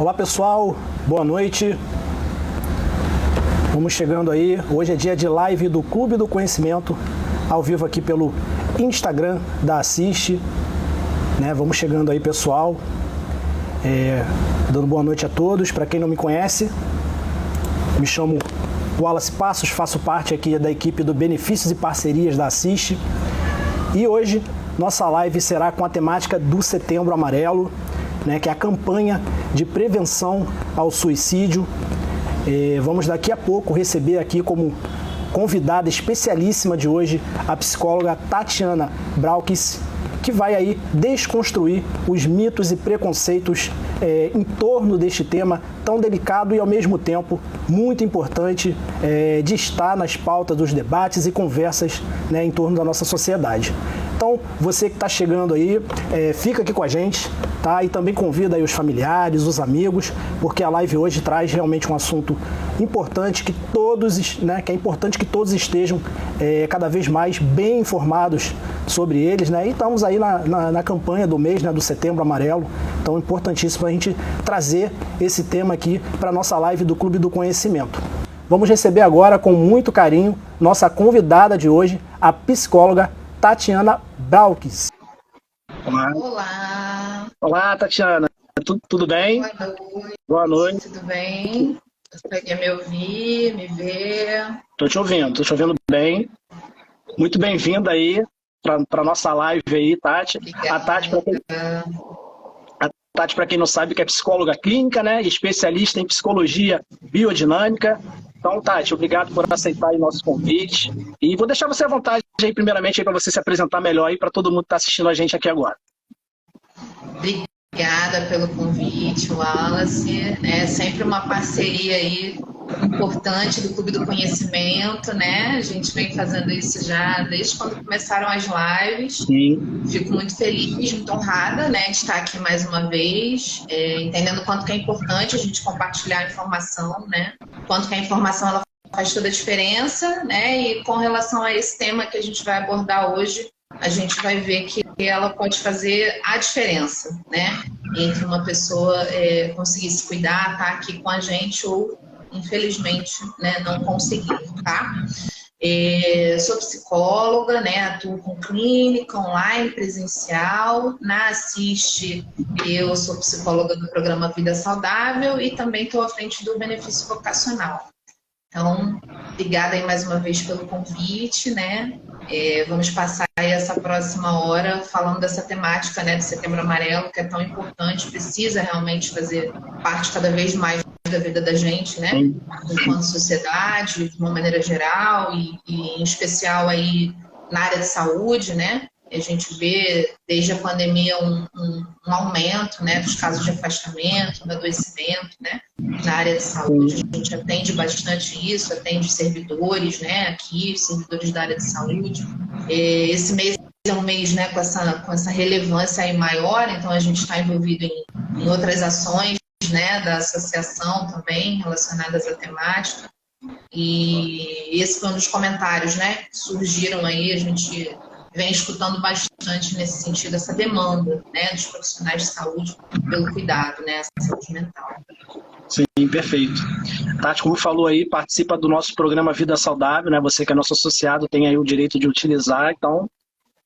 Olá pessoal, boa noite. Vamos chegando aí. Hoje é dia de live do Clube do Conhecimento, ao vivo aqui pelo Instagram da Assiste. Vamos chegando aí, pessoal. Dando boa noite a todos. Para quem não me conhece, me chamo Wallace Passos, faço parte aqui da equipe do Benefícios e Parcerias da Assiste. E hoje nossa live será com a temática do Setembro Amarelo, que é a campanha de prevenção ao suicídio. Vamos daqui a pouco receber aqui como convidada especialíssima de hoje a psicóloga Tatiana Brauchis, que vai aí desconstruir os mitos e preconceitos em torno deste tema tão delicado e ao mesmo tempo muito importante de estar nas pautas dos debates e conversas em torno da nossa sociedade. Então, você que está chegando aí, fica aqui com a gente, tá? E também convida aí os familiares, os amigos, porque a live hoje traz realmente um assunto importante que é importante que todos estejam cada vez mais bem informados sobre eles, E estamos aí na campanha do mês, do Setembro Amarelo, então é importantíssimo a gente trazer esse tema aqui para a nossa live do Clube do Conhecimento. Vamos receber agora com muito carinho nossa convidada de hoje, a psicóloga Tatiana Brauchis. Olá. Olá, Tatiana. Tudo bem? Boa noite. Boa noite. Tudo bem? Você quer me ouvir, me ver? Estou te ouvindo bem. Muito bem-vinda aí para a nossa live aí, Tati. Obrigada. A Tati, para quem não sabe, que é psicóloga clínica, especialista em psicologia biodinâmica. Então, Tati, obrigado por aceitar aí nosso convite. E vou deixar você à vontade aí, primeiramente, para você se apresentar melhor aí para todo mundo que está assistindo a gente aqui agora. Obrigada pelo convite, Wallace. É sempre uma parceria aí importante do Clube do Conhecimento, A gente vem fazendo isso já desde quando começaram as lives. Sim. Fico muito feliz, muito honrada, de estar aqui mais uma vez, entendendo o quanto que é importante a gente compartilhar a informação, Quanto que a informação ela faz toda a diferença, E com relação a esse tema que a gente vai abordar hoje, a gente vai ver que ela pode fazer a diferença, Entre uma pessoa conseguir se cuidar, estar aqui com a gente ou, infelizmente, não conseguir, tá? Sou psicóloga, atuo com clínica, online, presencial. Na Assiste, eu sou psicóloga do programa Vida Saudável e também estou à frente do benefício vocacional. Então, obrigada aí mais uma vez pelo convite, Vamos passar aí essa próxima hora falando dessa temática, do Setembro Amarelo, que é tão importante, precisa realmente fazer parte cada vez mais da vida da gente, Enquanto sociedade, de uma maneira geral e em especial aí na área de saúde, A gente vê desde a pandemia um aumento, dos casos de afastamento, do adoecimento, Na área de saúde a gente atende bastante isso, atende servidores, aqui, servidores da área de saúde. Esse mês é um mês, com essa relevância aí maior, então a gente está envolvido em outras ações, da associação também, relacionadas à temática. E esse foi um dos comentários, que surgiram aí, a gente vem escutando bastante nesse sentido, essa demanda, dos profissionais de saúde pelo cuidado, essa saúde mental. Sim, perfeito. Tati, como falou aí, participa do nosso programa Vida Saudável, Você que é nosso associado tem aí o direito de utilizar, então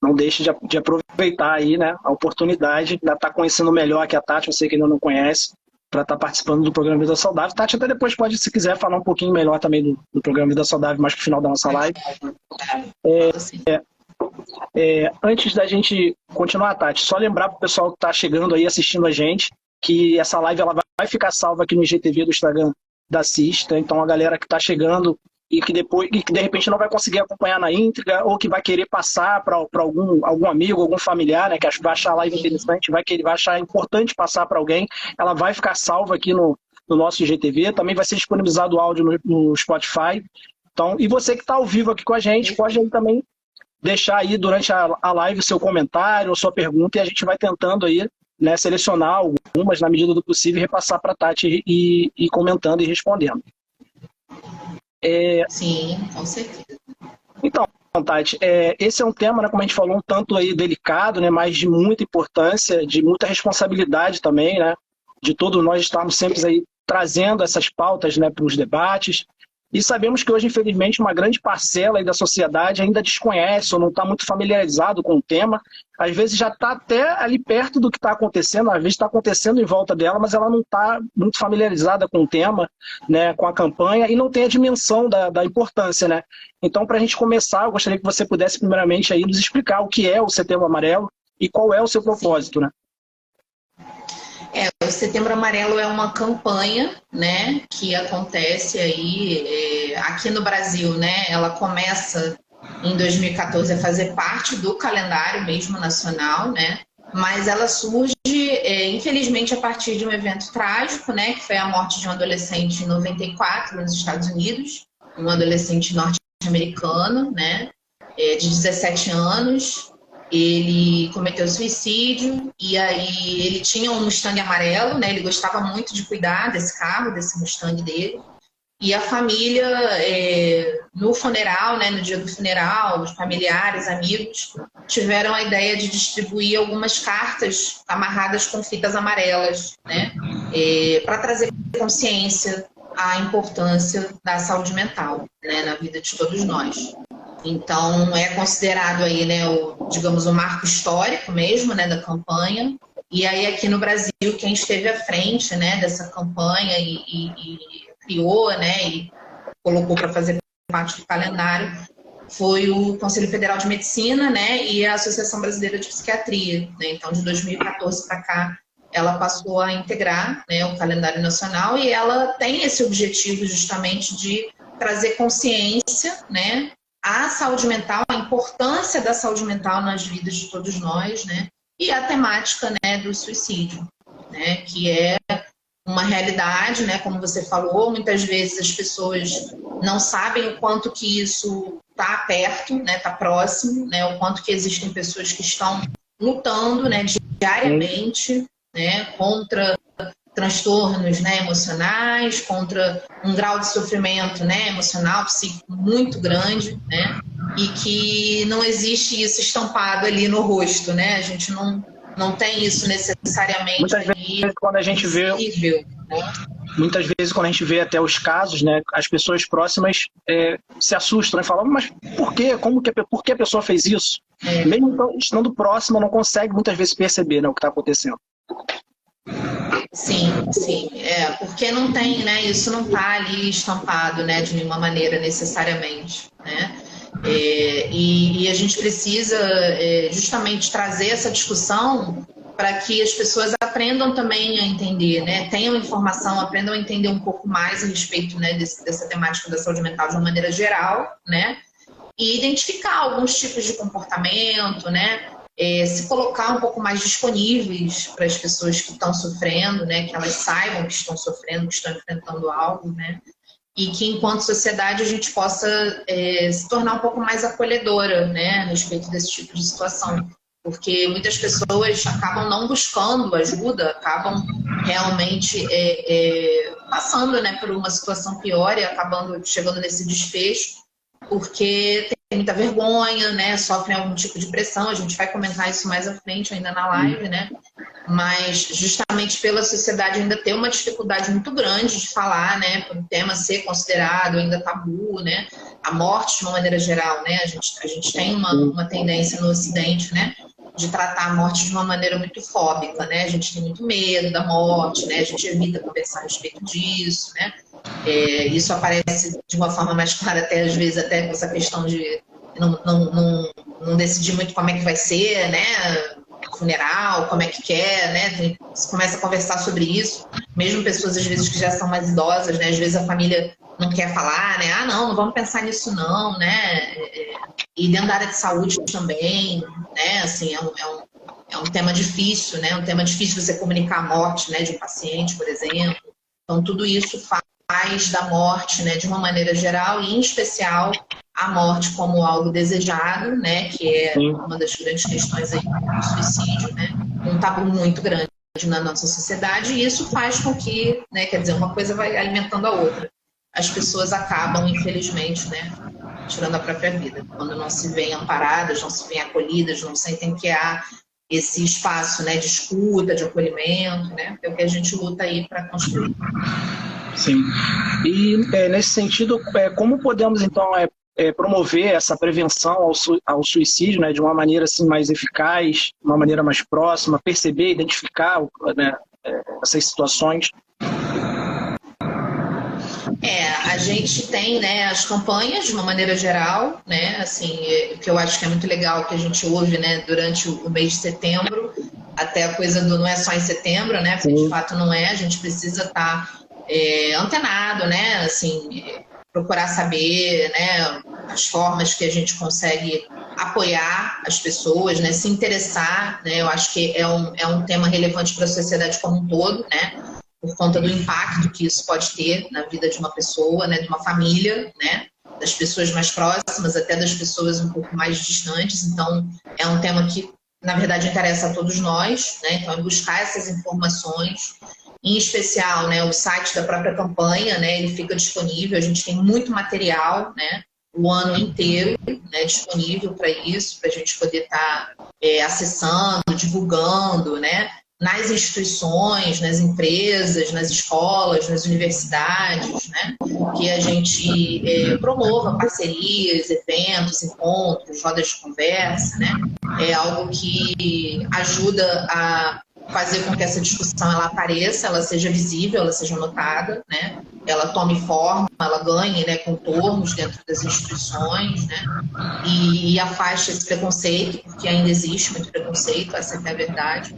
não deixe de aproveitar aí, a oportunidade de estar conhecendo melhor aqui a Tati, você que ainda não conhece, para estar participando do programa Vida Saudável. Tati, até depois pode, se quiser, falar um pouquinho melhor também do programa Vida Saudável, mais para o final da nossa live. Antes da gente continuar, Tati, só lembrar para o pessoal que está chegando aí, assistindo a gente, que essa live ela vai ficar salva aqui no IGTV do Instagram da Assiste, Então a galera que está chegando e que de repente não vai conseguir acompanhar na íntegra ou que vai querer passar para algum amigo, algum familiar, que vai achar a live interessante, vai achar importante passar para alguém, ela vai ficar salva aqui no nosso IGTV, também vai ser disponibilizado o áudio no Spotify. Então, e você que está ao vivo aqui com a gente, pode aí também deixar aí durante a live o seu comentário ou sua pergunta e a gente vai tentando aí, selecionar algumas na medida do possível e repassar para a Tati e comentando e respondendo. Sim, com certeza. Então, Tati, esse é um tema, como a gente falou, um tanto aí delicado, mas de muita importância, de muita responsabilidade também, de todos nós estarmos sempre aí trazendo essas pautas, né, para os debates. E sabemos que hoje, infelizmente, uma grande parcela aí da sociedade ainda desconhece ou não está muito familiarizado com o tema. Às vezes já está até ali perto do que está acontecendo, às vezes está acontecendo em volta dela, mas ela não está muito familiarizada com o tema, né, com a campanha, e não tem a dimensão da importância, né? Então, para a gente começar, eu gostaria que você pudesse, primeiramente, aí, nos explicar o que é o Setembro Amarelo e qual é o seu propósito, né? O Setembro Amarelo é uma campanha, né, que acontece aí aqui no Brasil, né? Ela começa em 2014 a fazer parte do calendário mesmo nacional, né? Mas ela surge, infelizmente, a partir de um evento trágico, né? Que foi a morte de um adolescente em 94 nos Estados Unidos, um adolescente norte-americano, né? De 17 anos. Ele cometeu suicídio e aí ele tinha um Mustang amarelo, né? Ele gostava muito de cuidar desse carro, desse Mustang dele. E a família, no funeral, né, no dia do funeral, os familiares, amigos, tiveram a ideia de distribuir algumas cartas amarradas com fitas amarelas, né? Para trazer consciência à importância da saúde mental, né, na vida de todos nós. Então, é considerado aí, né, digamos, o marco histórico mesmo, né, da campanha. E aí, aqui no Brasil, quem esteve à frente, né, dessa campanha e criou, né, e colocou para fazer parte do calendário foi o Conselho Federal de Medicina, né, e a Associação Brasileira de Psiquiatria, né. Então, de 2014 para cá, ela passou a integrar, né, o calendário nacional e ela tem esse objetivo justamente de trazer consciência, né, à saúde mental, a importância da saúde mental nas vidas de todos nós, né? E a temática, né, do suicídio, né? Que é uma realidade, né? Como você falou, muitas vezes as pessoas não sabem o quanto que isso está perto, né? Está próximo, né? O quanto que existem pessoas que estão lutando, né? Diariamente, né? Contra transtornos, né, emocionais, contra um grau de sofrimento, né, emocional, psíquico muito grande, né, e que não existe isso estampado ali no rosto, né, a gente não tem isso necessariamente muitas vezes quando a gente visível, né? Muitas vezes quando a gente vê até os casos, né, as pessoas próximas se assustam e falam, mas por quê? Por que a pessoa fez isso? Mesmo estando próxima, não consegue muitas vezes perceber, né, o que está acontecendo. Sim, porque não tem, né? Isso não está ali estampado, né? De nenhuma maneira necessariamente, né? E a gente precisa justamente trazer essa discussão para que as pessoas aprendam também a entender, né? Tenham informação, aprendam a entender um pouco mais a respeito, né, dessa temática da saúde mental de uma maneira geral, né? E identificar alguns tipos de comportamento, né? Se colocar um pouco mais disponíveis para as pessoas que estão sofrendo, né, que elas saibam que estão sofrendo, que estão enfrentando algo, né, e que enquanto sociedade a gente possa se tornar um pouco mais acolhedora, né, a respeito desse tipo de situação, porque muitas pessoas acabam não buscando ajuda, acabam realmente passando, né, por uma situação pior e acabando chegando nesse desfecho, porque tem muita vergonha, né? Sofrem algum tipo de pressão. A gente vai comentar isso mais à frente ainda na live, né? Mas justamente pela sociedade ainda ter uma dificuldade muito grande de falar, né? Para o tema ser considerado ainda tabu, né? A morte de uma maneira geral, né? A gente tem uma tendência no Ocidente, né? De tratar a morte de uma maneira muito fóbica, né? A gente tem muito medo da morte, né? A gente evita conversar a respeito disso, né? Isso aparece de uma forma mais clara até às vezes até com essa questão de não decidir muito como é que vai ser, né? Funeral, como é que quer, né? Você começa a conversar sobre isso, mesmo pessoas às vezes que já são mais idosas, né? Às vezes a família não quer falar, né? Não vamos pensar nisso não, né? E dentro da área de saúde também, né? Assim, é um tema difícil, né? É um tema difícil você comunicar a morte, né, de um paciente, por exemplo. Então, tudo isso faz da morte, né, de uma maneira geral e, em especial, a morte como algo desejado, né, que é uma das grandes questões aí do suicídio, né, um tabu muito grande na nossa sociedade, e isso faz com que, né, quer dizer, uma coisa vai alimentando a outra. As pessoas acabam, infelizmente, né, tirando a própria vida, quando não se veem amparadas, não se veem acolhidas, não sentem que há esse espaço, né, de escuta, de acolhimento, né? É o que a gente luta aí para construir. Sim. E nesse sentido, como podemos então promover essa prevenção ao suicídio, né, de uma maneira assim mais eficaz, de uma maneira mais próxima, perceber, identificar, né, essas situações? A gente tem, né, as campanhas de uma maneira geral, né, assim, que eu acho que é muito legal que a gente ouve, né, durante o mês de setembro, até a coisa do não é só em setembro, né, porque de fato não é, a gente precisa estar antenado, né, assim, procurar saber, né, as formas que a gente consegue apoiar as pessoas, né, se interessar, né, eu acho que é um tema relevante para a sociedade como um todo, né, por conta do impacto que isso pode ter na vida de uma pessoa, né, de uma família, né, das pessoas mais próximas até das pessoas um pouco mais distantes. Então, é um tema que, na verdade, interessa a todos nós, né, então é buscar essas informações, em especial, né, o site da própria campanha, né, ele fica disponível, a gente tem muito material, né, o ano inteiro, né, disponível para isso, para a gente poder estar acessando, divulgando, né, nas instituições, nas empresas, nas escolas, nas universidades, né? Que a gente promova parcerias, eventos, encontros, rodas de conversa, né? É algo que ajuda a fazer com que essa discussão ela apareça, ela seja visível, ela seja notada, né? Ela tome forma, ela ganhe, né, contornos dentro das instituições, né? E afaste esse preconceito, porque ainda existe muito preconceito, essa é a verdade.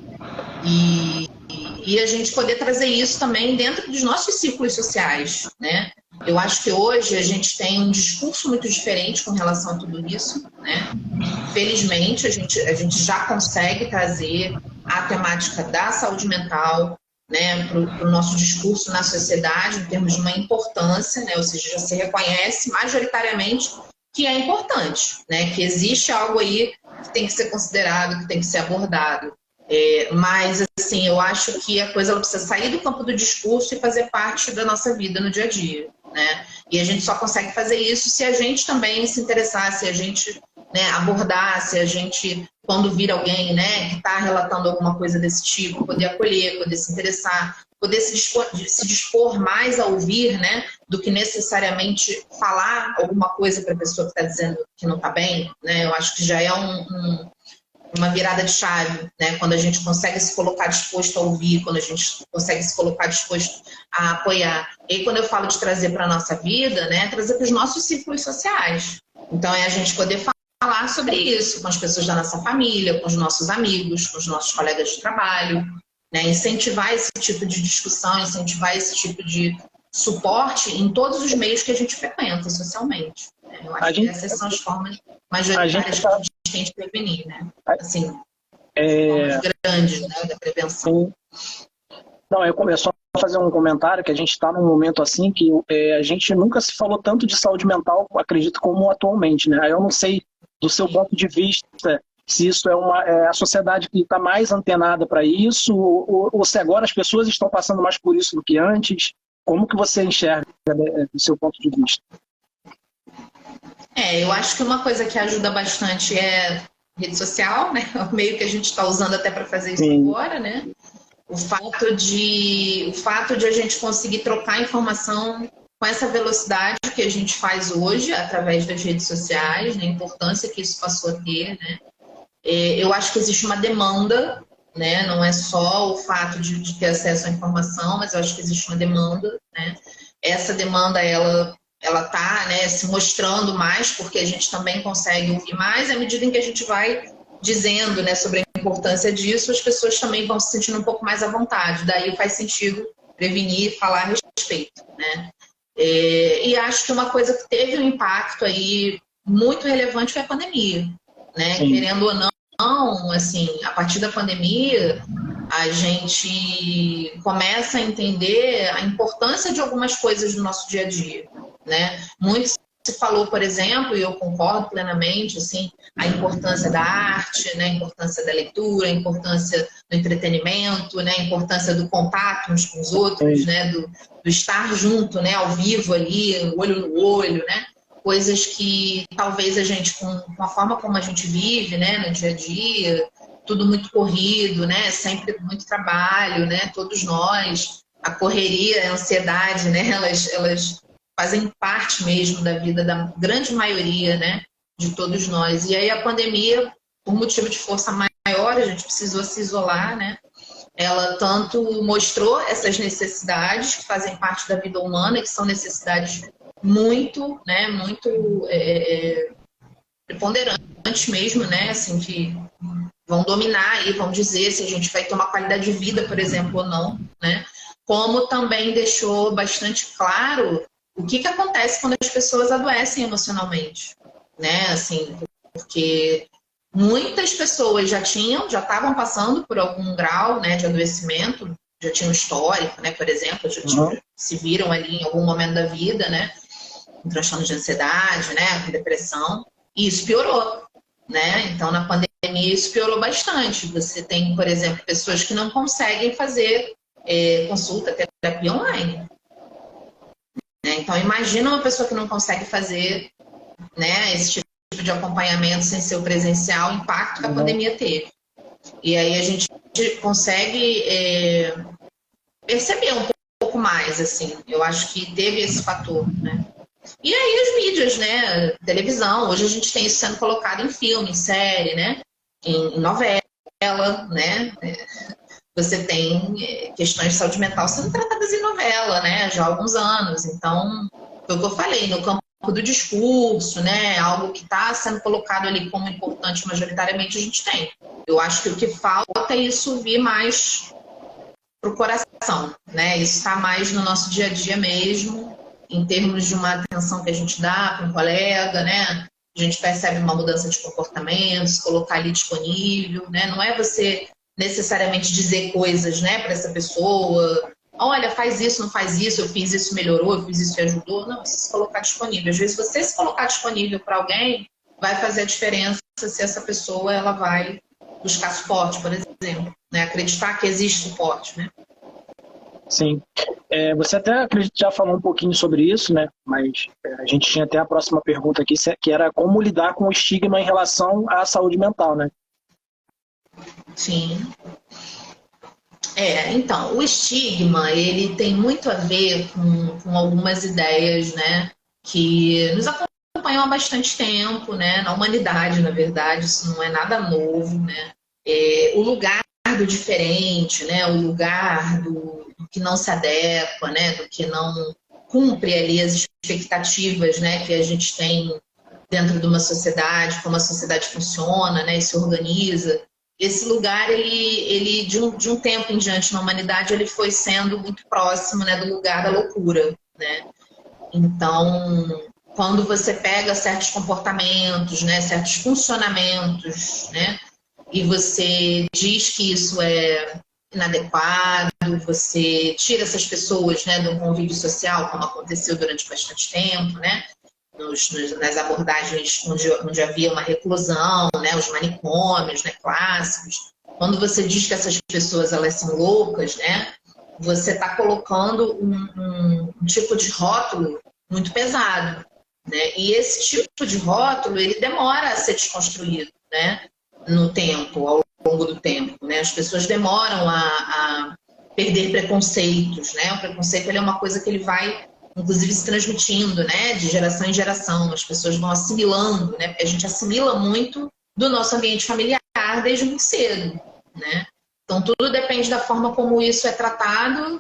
E a gente poder trazer isso também dentro dos nossos círculos sociais, né? Eu acho que hoje a gente tem um discurso muito diferente com relação a tudo isso, né? Felizmente, a gente já consegue trazer a temática da saúde mental, né, para o nosso discurso na sociedade, em termos de uma importância, né? Ou seja, já se reconhece majoritariamente que é importante, né? Que existe algo aí que tem que ser considerado, que tem que ser abordado. Mas, assim, eu acho que a coisa ela precisa sair do campo do discurso e fazer parte da nossa vida no dia a dia, né? E a gente só consegue fazer isso se a gente também se interessar, se a gente, né, abordar, se a gente, quando vir alguém, né, que está relatando alguma coisa desse tipo, poder acolher, poder se interessar, poder se dispor mais a ouvir, né, do que necessariamente falar alguma coisa para a pessoa que está dizendo que não está bem, né? Eu acho que já é uma virada de chave, né? Quando a gente consegue se colocar disposto a ouvir, quando a gente consegue se colocar disposto a apoiar. E aí, quando eu falo de trazer para a nossa vida, né? Trazer para os nossos círculos sociais. Então, é a gente poder falar sobre isso com as pessoas da nossa família, com os nossos amigos, com os nossos colegas de trabalho, né? Incentivar esse tipo de discussão, incentivar esse tipo de suporte em todos os meios que a gente frequenta socialmente. Eu acho que essas são as formas majoritárias que a gente tem de prevenir, né? Assim, formas grandes, né, da prevenção. Não, eu começo a fazer um comentário que a gente está num momento assim que a gente nunca se falou tanto de saúde mental, acredito, como atualmente, né? Eu não sei, do seu ponto de vista, se isso é a sociedade que está mais antenada para isso, ou se agora as pessoas estão passando mais por isso do que antes. Como que você enxerga, né, do seu ponto de vista? Eu acho que uma coisa que ajuda bastante é rede social, né? O meio que a gente está usando até para fazer isso agora, né? O fato de a gente conseguir trocar informação com essa velocidade que a gente faz hoje através das redes sociais, né? A importância que isso passou a ter, né? Eu acho que existe uma demanda, né? Não é só o fato de ter acesso à informação, mas eu acho que existe uma demanda, né? Essa demanda, ela está, né, se mostrando mais, porque a gente também consegue ouvir mais, à medida em que a gente vai dizendo, né, sobre a importância disso, as pessoas também vão se sentindo um pouco mais à vontade. Daí faz sentido prevenir e falar a respeito, né? E acho que uma coisa que teve um impacto aí muito relevante foi a pandemia, né? Querendo ou não, assim, a partir da pandemia, a gente começa a entender a importância de algumas coisas do nosso dia a dia, né? Muito se falou, por exemplo, e eu concordo plenamente, assim, a importância da arte, né? A importância da leitura, a importância do entretenimento, né? A importância do contato uns com os outros, né? Do estar junto, né? Ao vivo ali, olho no olho, né? Coisas que talvez a gente, com a forma como a gente vive, né? No dia a dia, tudo muito corrido, né? Sempre muito trabalho, né? Todos nós, a correria, a ansiedade, né? Elas fazem parte mesmo da vida da grande maioria, né? De todos nós. E aí a pandemia, por motivo de força maior, a gente precisou se isolar, né? Ela tanto mostrou essas necessidades que fazem parte da vida humana, que são necessidades muito, né? Muito preponderantes mesmo, né? Assim, que vão dominar e vão dizer se a gente vai ter uma qualidade de vida, por exemplo, ou não, né? Como também deixou bastante claro o que acontece quando as pessoas adoecem emocionalmente, né? Assim, porque muitas pessoas já estavam passando por algum grau, né, de adoecimento, já tinham histórico, né, por exemplo, se viram ali em algum momento da vida, né, com transtorno de ansiedade, né, com depressão, e isso piorou, né? Então, na pandemia, isso piorou bastante. Você tem, por exemplo, pessoas que não conseguem fazer consulta, terapia online. Né? Então, imagina uma pessoa que não consegue fazer, né, esse tipo de acompanhamento sem ser o presencial, o impacto que a pandemia teve. E aí a gente consegue perceber um pouco mais, assim. Eu acho que teve esse fator, né? E aí as mídias, né? Televisão, hoje a gente tem isso sendo colocado em filme, em série, né? Em novela, né? Você tem questões de saúde mental sendo tratadas em novela, né? Já há alguns anos. Então, foi o que eu falei, no campo do discurso, né? Algo que está sendo colocado ali como importante majoritariamente a gente tem. Eu acho que o que falta é isso vir mais para o coração, né? Isso está mais no nosso dia a dia mesmo, em termos de uma atenção que a gente dá para um colega, né? A gente percebe uma mudança de comportamentos, colocar ali disponível, né? Não é você necessariamente dizer coisas, né, para essa pessoa. Olha, faz isso, não faz isso, eu fiz isso, melhorou, eu fiz isso e ajudou. Não, você se colocar disponível. Às vezes, você se colocar disponível para alguém vai fazer a diferença se essa pessoa ela vai buscar suporte, por exemplo. Né? Acreditar que existe suporte, né? Sim. Você até acredito já falou um pouquinho sobre isso, né? Mas a gente tinha até a próxima pergunta aqui, que era como lidar com o estigma em relação à saúde mental, né? Sim. Então, o estigma, ele tem muito a ver com algumas ideias, né, que nos acompanham há bastante tempo, né, na humanidade, na verdade, isso não é nada novo, né, o lugar do diferente, né, o lugar do que não se adequa, né, do que não cumpre ali as expectativas, né, que a gente tem dentro de uma sociedade, como a sociedade funciona, né, e se organiza. Esse lugar, ele de um tempo em diante na humanidade, ele foi sendo muito próximo, né, do lugar da loucura, né? Então, quando você pega certos comportamentos, né, certos funcionamentos, né, e você diz que isso é inadequado, você tira essas pessoas, né, do convívio social, como aconteceu durante bastante tempo, né? Nas abordagens onde havia uma reclusão, né, os manicômios, né, clássicos. Quando você diz que essas pessoas elas são loucas, né, você está colocando um tipo de rótulo muito pesado, né, e esse tipo de rótulo ele demora a ser desconstruído, né, no tempo, ao longo do tempo, né, as pessoas demoram a perder preconceitos, né, o preconceito ele é uma coisa que ele vai inclusive se transmitindo, né, de geração em geração, as pessoas vão assimilando, né, porque a gente assimila muito do nosso ambiente familiar desde muito cedo, né, então tudo depende da forma como isso é tratado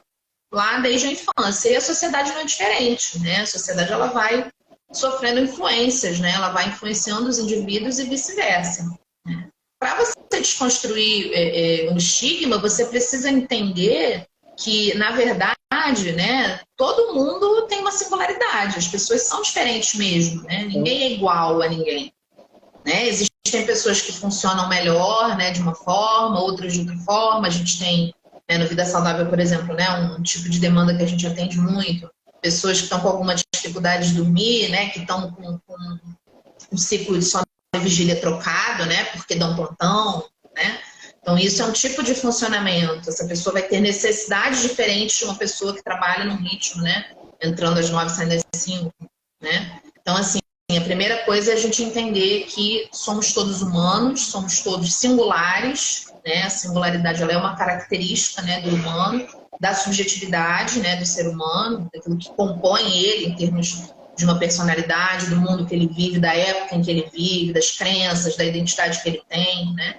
lá desde a infância, e a sociedade não é diferente, né, a sociedade ela vai sofrendo influências, né, ela vai influenciando os indivíduos e vice-versa, né. Para você desconstruir um estigma, você precisa entender que, na verdade, né, todo mundo tem uma singularidade, as pessoas são diferentes mesmo, né? Ninguém é igual a ninguém. Né? Existem pessoas que funcionam melhor, né, de uma forma, outras de outra forma. A gente tem, né, no Vida Saudável, por exemplo, né, um tipo de demanda que a gente atende muito, pessoas que estão com alguma dificuldade de dormir, né, que estão com um ciclo de sono e vigília trocado, né, porque dão plantão, né? Então, isso é um tipo de funcionamento. Essa pessoa vai ter necessidades diferentes de uma pessoa que trabalha num ritmo, né? Entrando às 9, saindo às 5, né? Então, assim, a primeira coisa é a gente entender que somos todos humanos, somos todos singulares, né? A singularidade ela é uma característica, né, do humano, da subjetividade, né, do ser humano, daquilo que compõe ele em termos de uma personalidade, do mundo que ele vive, da época em que ele vive, das crenças, da identidade que ele tem, né?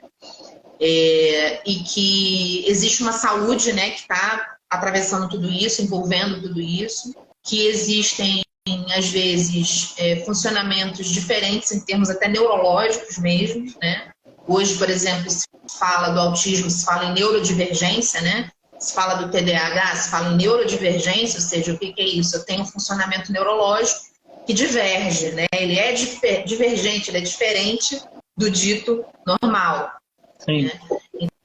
E que existe uma saúde, né, que está atravessando tudo isso, envolvendo tudo isso, que existem, às vezes, funcionamentos diferentes em termos até neurológicos mesmo, né? Hoje, por exemplo, se fala do autismo, se fala em neurodivergência, né? Se fala do TDAH, se fala em neurodivergência, ou seja, o que é isso? Eu tenho um funcionamento neurológico que diverge, né? Ele é divergente, ele é diferente do dito normal. Sim. Né?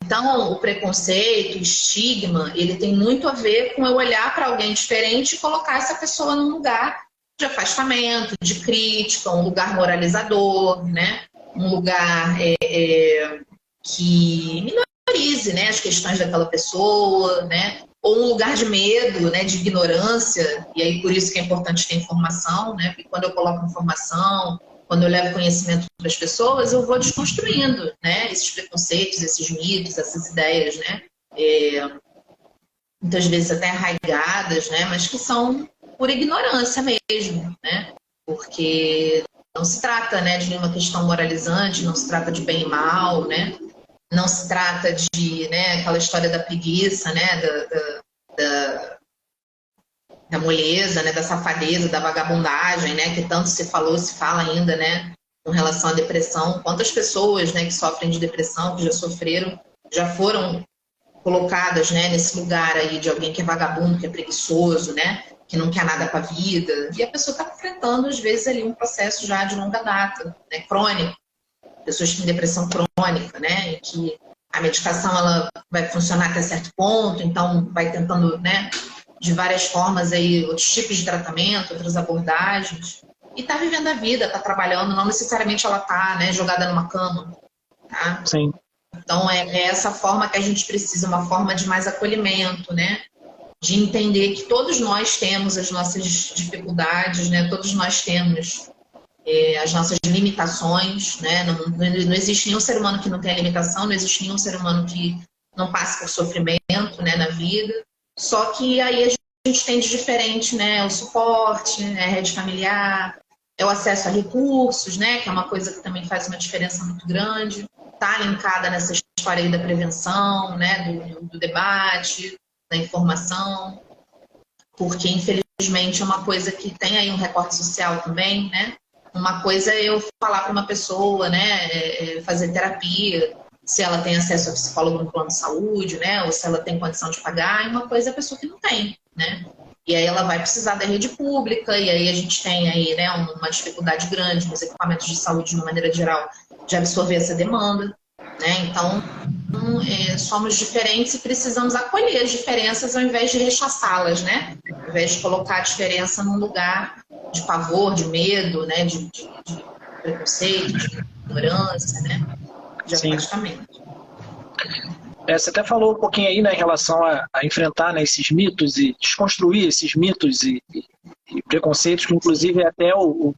Então, o preconceito, o estigma, ele tem muito a ver com eu olhar para alguém diferente e colocar essa pessoa num lugar de afastamento, de crítica, um lugar moralizador, né? Um lugar que minorize, né, as questões daquela pessoa, né? Ou um lugar de medo, né, de ignorância, e aí por isso que é importante ter informação, né? Porque quando eu coloco informação, quando eu levo conhecimento para as pessoas, eu vou desconstruindo, né, esses preconceitos, esses mitos, essas ideias, né? Muitas vezes até arraigadas, né? Mas que são por ignorância mesmo, né? Porque não se trata, né, de nenhuma questão moralizante, não se trata de bem e mal, né? Não se trata de, né, aquela história da preguiça, né, da moleza, né, da safadeza, da vagabundagem, né, que tanto se falou, se fala ainda, né, com relação à depressão. Quantas pessoas, né, que sofrem de depressão, que já sofreram, já foram colocadas, né, nesse lugar aí de alguém que é vagabundo, que é preguiçoso, né, que não quer nada com a vida, e a pessoa está enfrentando, às vezes, ali um processo já de longa data, né, crônico. Pessoas que têm depressão crônica, né, em que a medicação ela vai funcionar até certo ponto, então vai tentando, né, de várias formas aí, outros tipos de tratamento, outras abordagens, e está vivendo a vida, está trabalhando, não necessariamente ela está, né, jogada numa cama, tá? Sim. Então é essa forma que a gente precisa, uma forma de mais acolhimento, né, de entender que todos nós temos as nossas dificuldades, né, todos nós temos as nossas limitações, né? Não existe nenhum ser humano que não tenha limitação, não existe nenhum ser humano que não passe por sofrimento, né, na vida. Só que aí a gente tem de diferente, né? O suporte, né? A rede familiar, o acesso a recursos, né? Que é uma coisa que também faz uma diferença muito grande. Está linkada nessa história aí da prevenção, né? Do debate, da informação, porque infelizmente é uma coisa que tem aí um recorte social também, né? Uma coisa é eu falar para uma pessoa, né, fazer terapia, se ela tem acesso a psicólogo no plano de saúde, né, ou se ela tem condição de pagar, e uma coisa é a pessoa que não tem, né. E aí ela vai precisar da rede pública, e aí a gente tem aí, né, uma dificuldade grande nos equipamentos de saúde, de uma maneira geral, de absorver essa demanda, né. Então, somos diferentes e precisamos acolher as diferenças ao invés de rechaçá-las, né, ao invés de colocar a diferença num lugar de pavor, de medo, né, de preconceito, de ignorância, né, de afastamento. Você até falou um pouquinho aí, né, em relação a enfrentar, né, esses mitos e desconstruir esses mitos e preconceitos, que inclusive é até o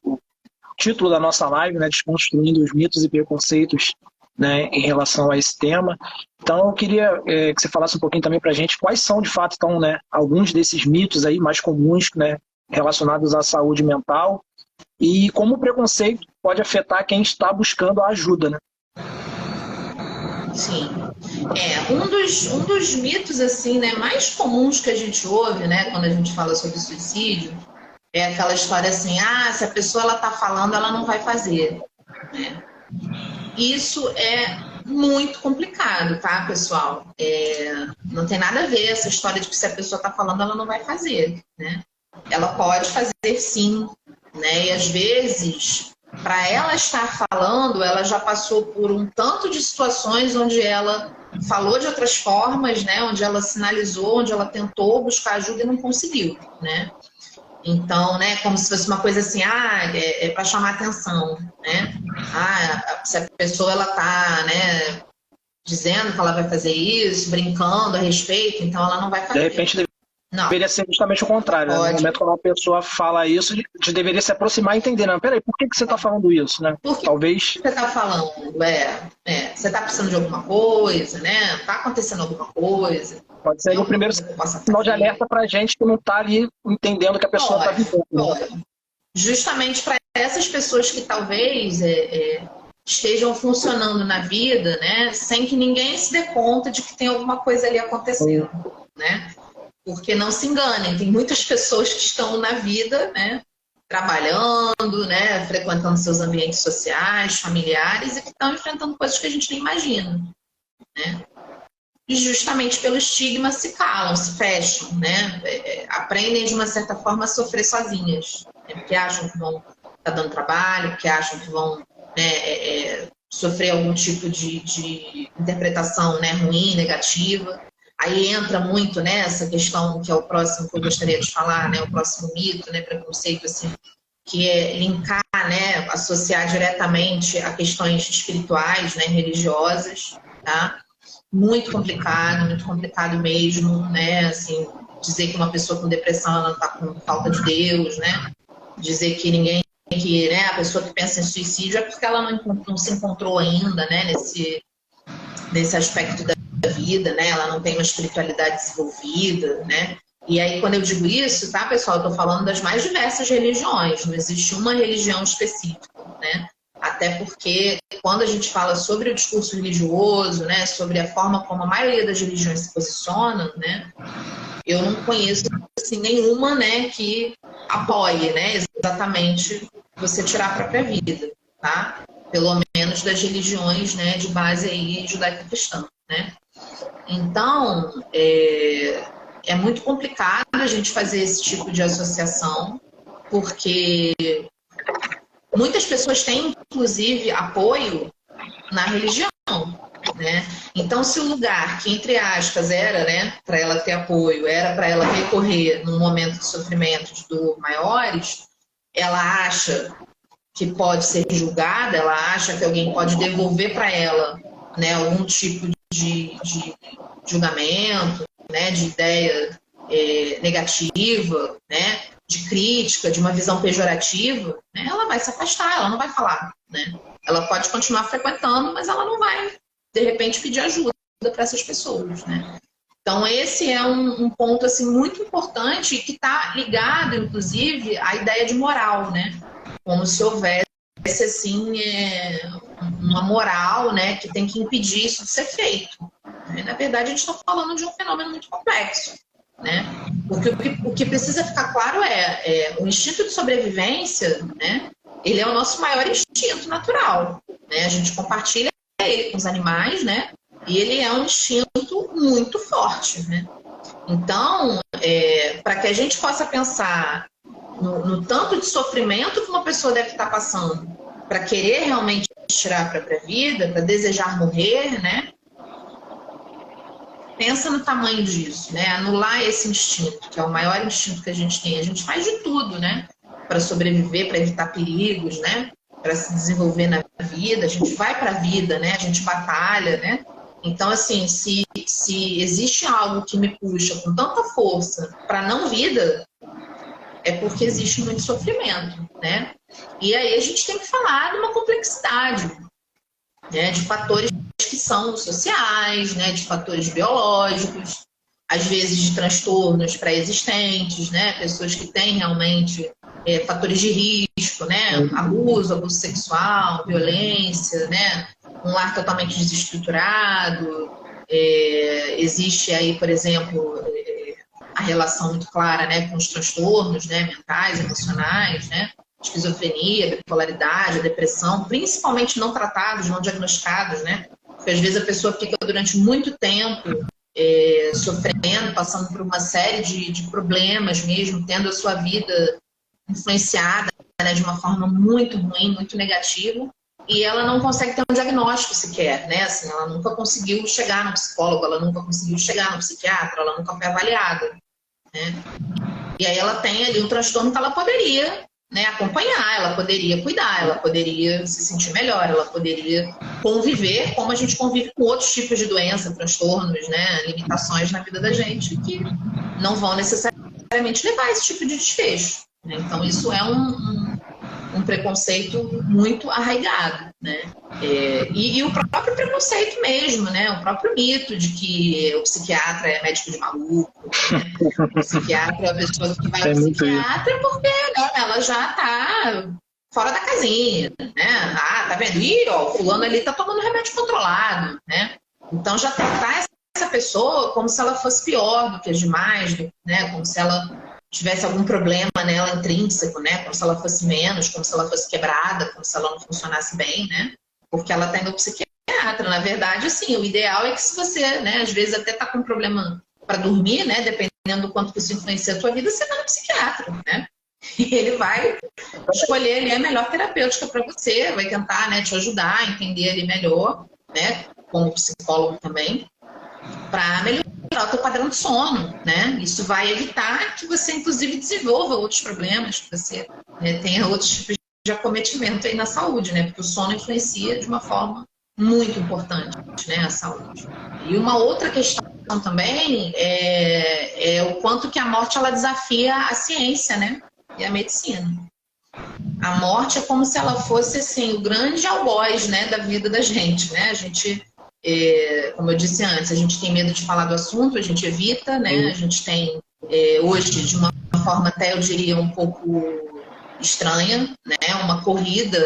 título da nossa live, né, Desconstruindo os mitos e preconceitos, né, em relação a esse tema. Então eu queria que você falasse um pouquinho também pra gente quais são de fato, então, né, alguns desses mitos aí mais comuns, né, relacionados à saúde mental e como o preconceito pode afetar quem está buscando a ajuda, né? Sim. Um dos mitos assim, né, mais comuns que a gente ouve, né, quando a gente fala sobre suicídio, é aquela história assim, se a pessoa ela tá falando, ela não vai fazer, né? Isso é muito complicado, tá, pessoal? Não tem nada a ver essa história de que se a pessoa tá falando, ela não vai fazer, né? Ela pode fazer sim, né? E às vezes, para ela estar falando, ela já passou por um tanto de situações onde ela falou de outras formas, né? Onde ela sinalizou, onde ela tentou buscar ajuda e não conseguiu, né? Então, né, como se fosse uma coisa assim, é para chamar atenção, né? Se a pessoa ela tá, né, dizendo que ela vai fazer isso, brincando a respeito, então ela não vai fazer. De repente Não. Deveria ser justamente o contrário. Né? No momento que uma pessoa fala isso, a gente deveria se aproximar e entender. Não, peraí, por que você está falando isso? Né? Por que Talvez... você está falando? Você está precisando de alguma coisa, né? Está acontecendo alguma coisa? Pode ser o primeiro sinal de alerta para a gente que não está ali entendendo o que a pessoa está vivendo. Né? Justamente para essas pessoas que talvez estejam funcionando na vida, né, sem que ninguém se dê conta de que tem alguma coisa ali acontecendo, né? Porque não se enganem, tem muitas pessoas que estão na vida, né, trabalhando, né, frequentando seus ambientes sociais, familiares e que estão enfrentando coisas que a gente nem imagina, né? E justamente pelo estigma se calam, se fecham, né? Aprendem de uma certa forma a sofrer sozinhas, né? Porque acham que vão estar dando trabalho, porque acham que vão sofrer algum tipo de interpretação, né, ruim, negativa. Aí entra muito nessa questão que é o próximo que eu gostaria de falar, né, o próximo mito, né, preconceito, assim, que é linkar, né, associar diretamente a questões espirituais, né, religiosas, tá? Muito complicado mesmo, né, assim, dizer que uma pessoa com depressão ela está com falta de Deus, né, dizer que ninguém, que, né, a pessoa que pensa em suicídio é porque ela não se encontrou ainda, né, nesse aspecto da vida, né, ela não tem uma espiritualidade desenvolvida, né. E aí, quando eu digo isso, tá, pessoal, eu estou falando das mais diversas religiões, não existe uma religião específica, né? Até porque, quando a gente fala sobre o discurso religioso, né, sobre a forma como a maioria das religiões se posicionam, né, eu não conheço assim, nenhuma, né, que apoie, né, exatamente você tirar a própria vida, tá? Pelo menos das religiões, né, de base aí judaico-cristã, né? Então, é muito complicado a gente fazer esse tipo de associação, porque muitas pessoas têm, inclusive, apoio na religião, né? Então, se o lugar que, entre aspas, era, né, para ela ter apoio, era para ela recorrer num momento de sofrimento, de dor maiores, ela acha que pode ser julgada, ela acha que alguém pode devolver para ela, né, algum tipo de julgamento, né, de ideia negativa, né, de crítica, de uma visão pejorativa, né, ela vai se afastar, ela não vai falar, né? Ela pode continuar frequentando, mas ela não vai, de repente, pedir ajuda para essas pessoas, né? Então, esse é um ponto assim, muito importante que está ligado, inclusive, à ideia de moral, né? Como se houvesse assim, uma moral, né, que tem que impedir isso de ser feito. Na verdade, a gente está falando de um fenômeno muito complexo, né? Porque o que precisa ficar claro o instinto de sobrevivência, né? Ele é o nosso maior instinto natural, né? A gente compartilha ele com os animais, né? E ele é um instinto muito forte, né? Então, para que a gente possa pensar no tanto de sofrimento que uma pessoa deve estar passando para querer realmente tirar a própria vida, para desejar morrer, né? Pensa no tamanho disso, né? Anular esse instinto, que é o maior instinto que a gente tem. A gente faz de tudo, né? Para sobreviver, para evitar perigos, né? Para se desenvolver na vida. A gente vai para a vida, né? A gente batalha, né? Então, assim, se existe algo que me puxa com tanta força para não vida, é porque existe muito sofrimento, né? E aí a gente tem que falar de uma complexidade, né? De fatores que são sociais, né, de fatores biológicos, às vezes de transtornos pré-existentes, né, pessoas que têm realmente fatores de risco, né, abuso sexual, violência, né, um lar totalmente desestruturado, existe aí, por exemplo, a relação muito clara, né, com os transtornos, né, mentais, emocionais, né, esquizofrenia, bipolaridade, a depressão, principalmente não tratados, não diagnosticados, né? Porque às vezes a pessoa fica durante muito tempo sofrendo, passando por uma série de problemas mesmo, tendo a sua vida influenciada, né, de uma forma muito ruim, muito negativa, e ela não consegue ter um diagnóstico sequer, né? Assim, ela nunca conseguiu chegar no psicólogo, ela nunca conseguiu chegar no psiquiatra, ela nunca foi avaliada, né? E aí ela tem ali um transtorno que ela poderia, né, acompanhar, ela poderia cuidar, ela poderia se sentir melhor, ela poderia conviver como a gente convive com outros tipos de doença, transtornos, né, limitações na vida da gente que não vão necessariamente levar a esse tipo de desfecho, né? Então, isso é um preconceito muito arraigado, né? E o próprio preconceito mesmo, né? O próprio mito de que o psiquiatra é médico de maluco, né? O psiquiatra é a pessoa que vai ao psiquiatra porque ela já está fora da casinha, né? Ah, tá vendo? Ih, ó, o fulano ali tá tomando remédio controlado, né? Então já tratar essa pessoa como se ela fosse pior do que as demais, né? Como se ela tivesse algum problema nela intrínseco, né? Como se ela fosse menos, como se ela fosse quebrada, como se ela não funcionasse bem, né? Porque ela está indo ao psiquiatra. Na verdade, assim, o ideal é que se você, né, às vezes até está com um problema para dormir, né? Dependendo do quanto isso influencia a tua vida, você vai no psiquiatra, né? E ele vai escolher ali a melhor terapêutica para você, vai tentar, né, te ajudar a entender ali melhor, né? Como psicólogo também, para melhorar o teu padrão de sono, né? Isso vai evitar que você, inclusive, desenvolva outros problemas, que você, né, tenha outros tipos de acometimento aí na saúde, né? Porque o sono influencia de uma forma muito importante, né, a saúde. E uma outra questão também é o quanto que a morte ela desafia a ciência, né? E a medicina. A morte é como se ela fosse assim, o grande algoz, né, da vida da gente, né? A gente, como eu disse antes, a gente tem medo de falar do assunto, a gente evita, né? A gente tem, hoje, de uma forma até, eu diria, um pouco estranha, né? Uma corrida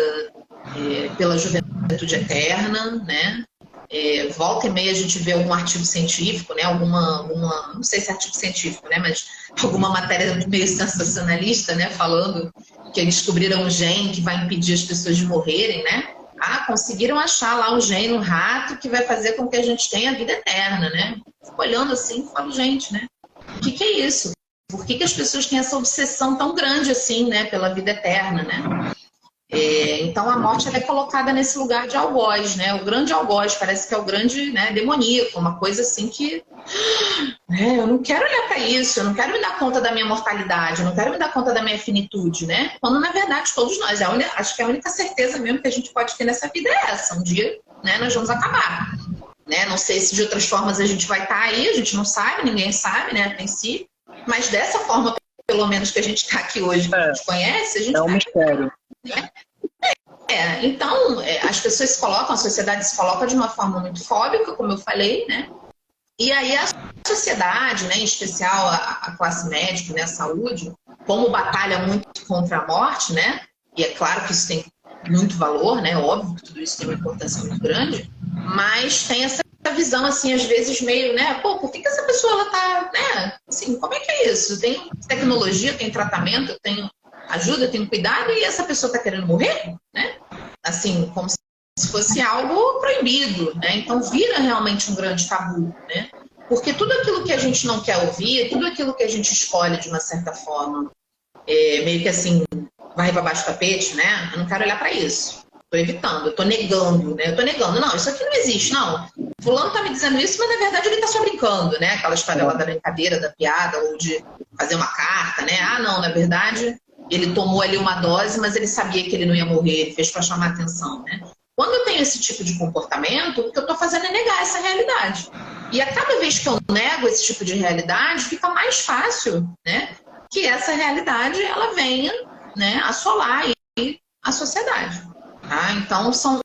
pela juventude eterna, né? Volta e meia a gente vê algum artigo científico, né? Não sei se é artigo científico, né? Mas alguma matéria meio sensacionalista, né? Falando que descobriram um gene que vai impedir as pessoas de morrerem, né? Ah, conseguiram achar lá um gene no rato que vai fazer com que a gente tenha a vida eterna, né? Fico olhando assim e falo, gente, né? O que é isso? Por que as pessoas têm essa obsessão tão grande assim, né? Pela vida eterna, né? Então a morte ela é colocada nesse lugar de algoz, né? O grande algoz, parece que é o grande, né, demoníaco, uma coisa assim que eu não quero olhar para isso, eu não quero me dar conta da minha mortalidade, eu não quero me dar conta da minha finitude, né? Quando na verdade todos nós, acho que a única certeza mesmo que a gente pode ter nessa vida é essa, um dia, né, nós vamos acabar, né? Não sei se de outras formas a gente vai estar aí, a gente não sabe, ninguém sabe, né, a princípio, mas dessa forma, pelo menos que a gente está aqui hoje, que a gente conhece, a gente um mistério. Né? Então, as pessoas se colocam, a sociedade se coloca de uma forma muito fóbica, como eu falei, né? E aí a sociedade, né, em especial a classe médica, né, a saúde, como batalha muito contra a morte, né? E é claro que isso tem muito valor, né? Óbvio que tudo isso tem uma importância muito grande, mas tem essa visão, assim, às vezes meio, né? Pô, por que essa pessoa, ela tá, né? Assim, como é que é isso? Tem tecnologia, tem tratamento, eu tenho ajuda, eu tenho cuidado, e essa pessoa tá querendo morrer, né? Assim, como se fosse algo proibido, né? Então vira realmente um grande tabu, né? Porque tudo aquilo que a gente não quer ouvir, tudo aquilo que a gente escolhe de uma certa forma, meio que assim, vai para baixo do tapete, né? Eu não quero olhar para isso. Estou evitando, eu estou negando, né? Eu estou negando. Não, isso aqui não existe, não. Fulano está me dizendo isso, mas na verdade ele está só brincando, né? Aquela história lá da brincadeira, da piada, ou de fazer uma carta, né? Ah, não, na verdade ele tomou ali uma dose, mas ele sabia que ele não ia morrer, ele fez para chamar atenção, né? Quando eu tenho esse tipo de comportamento, o que eu estou fazendo é negar essa realidade. E a cada vez que eu nego esse tipo de realidade, fica mais fácil, né, que essa realidade ela venha, né, assolar a sociedade. Tá? Então, são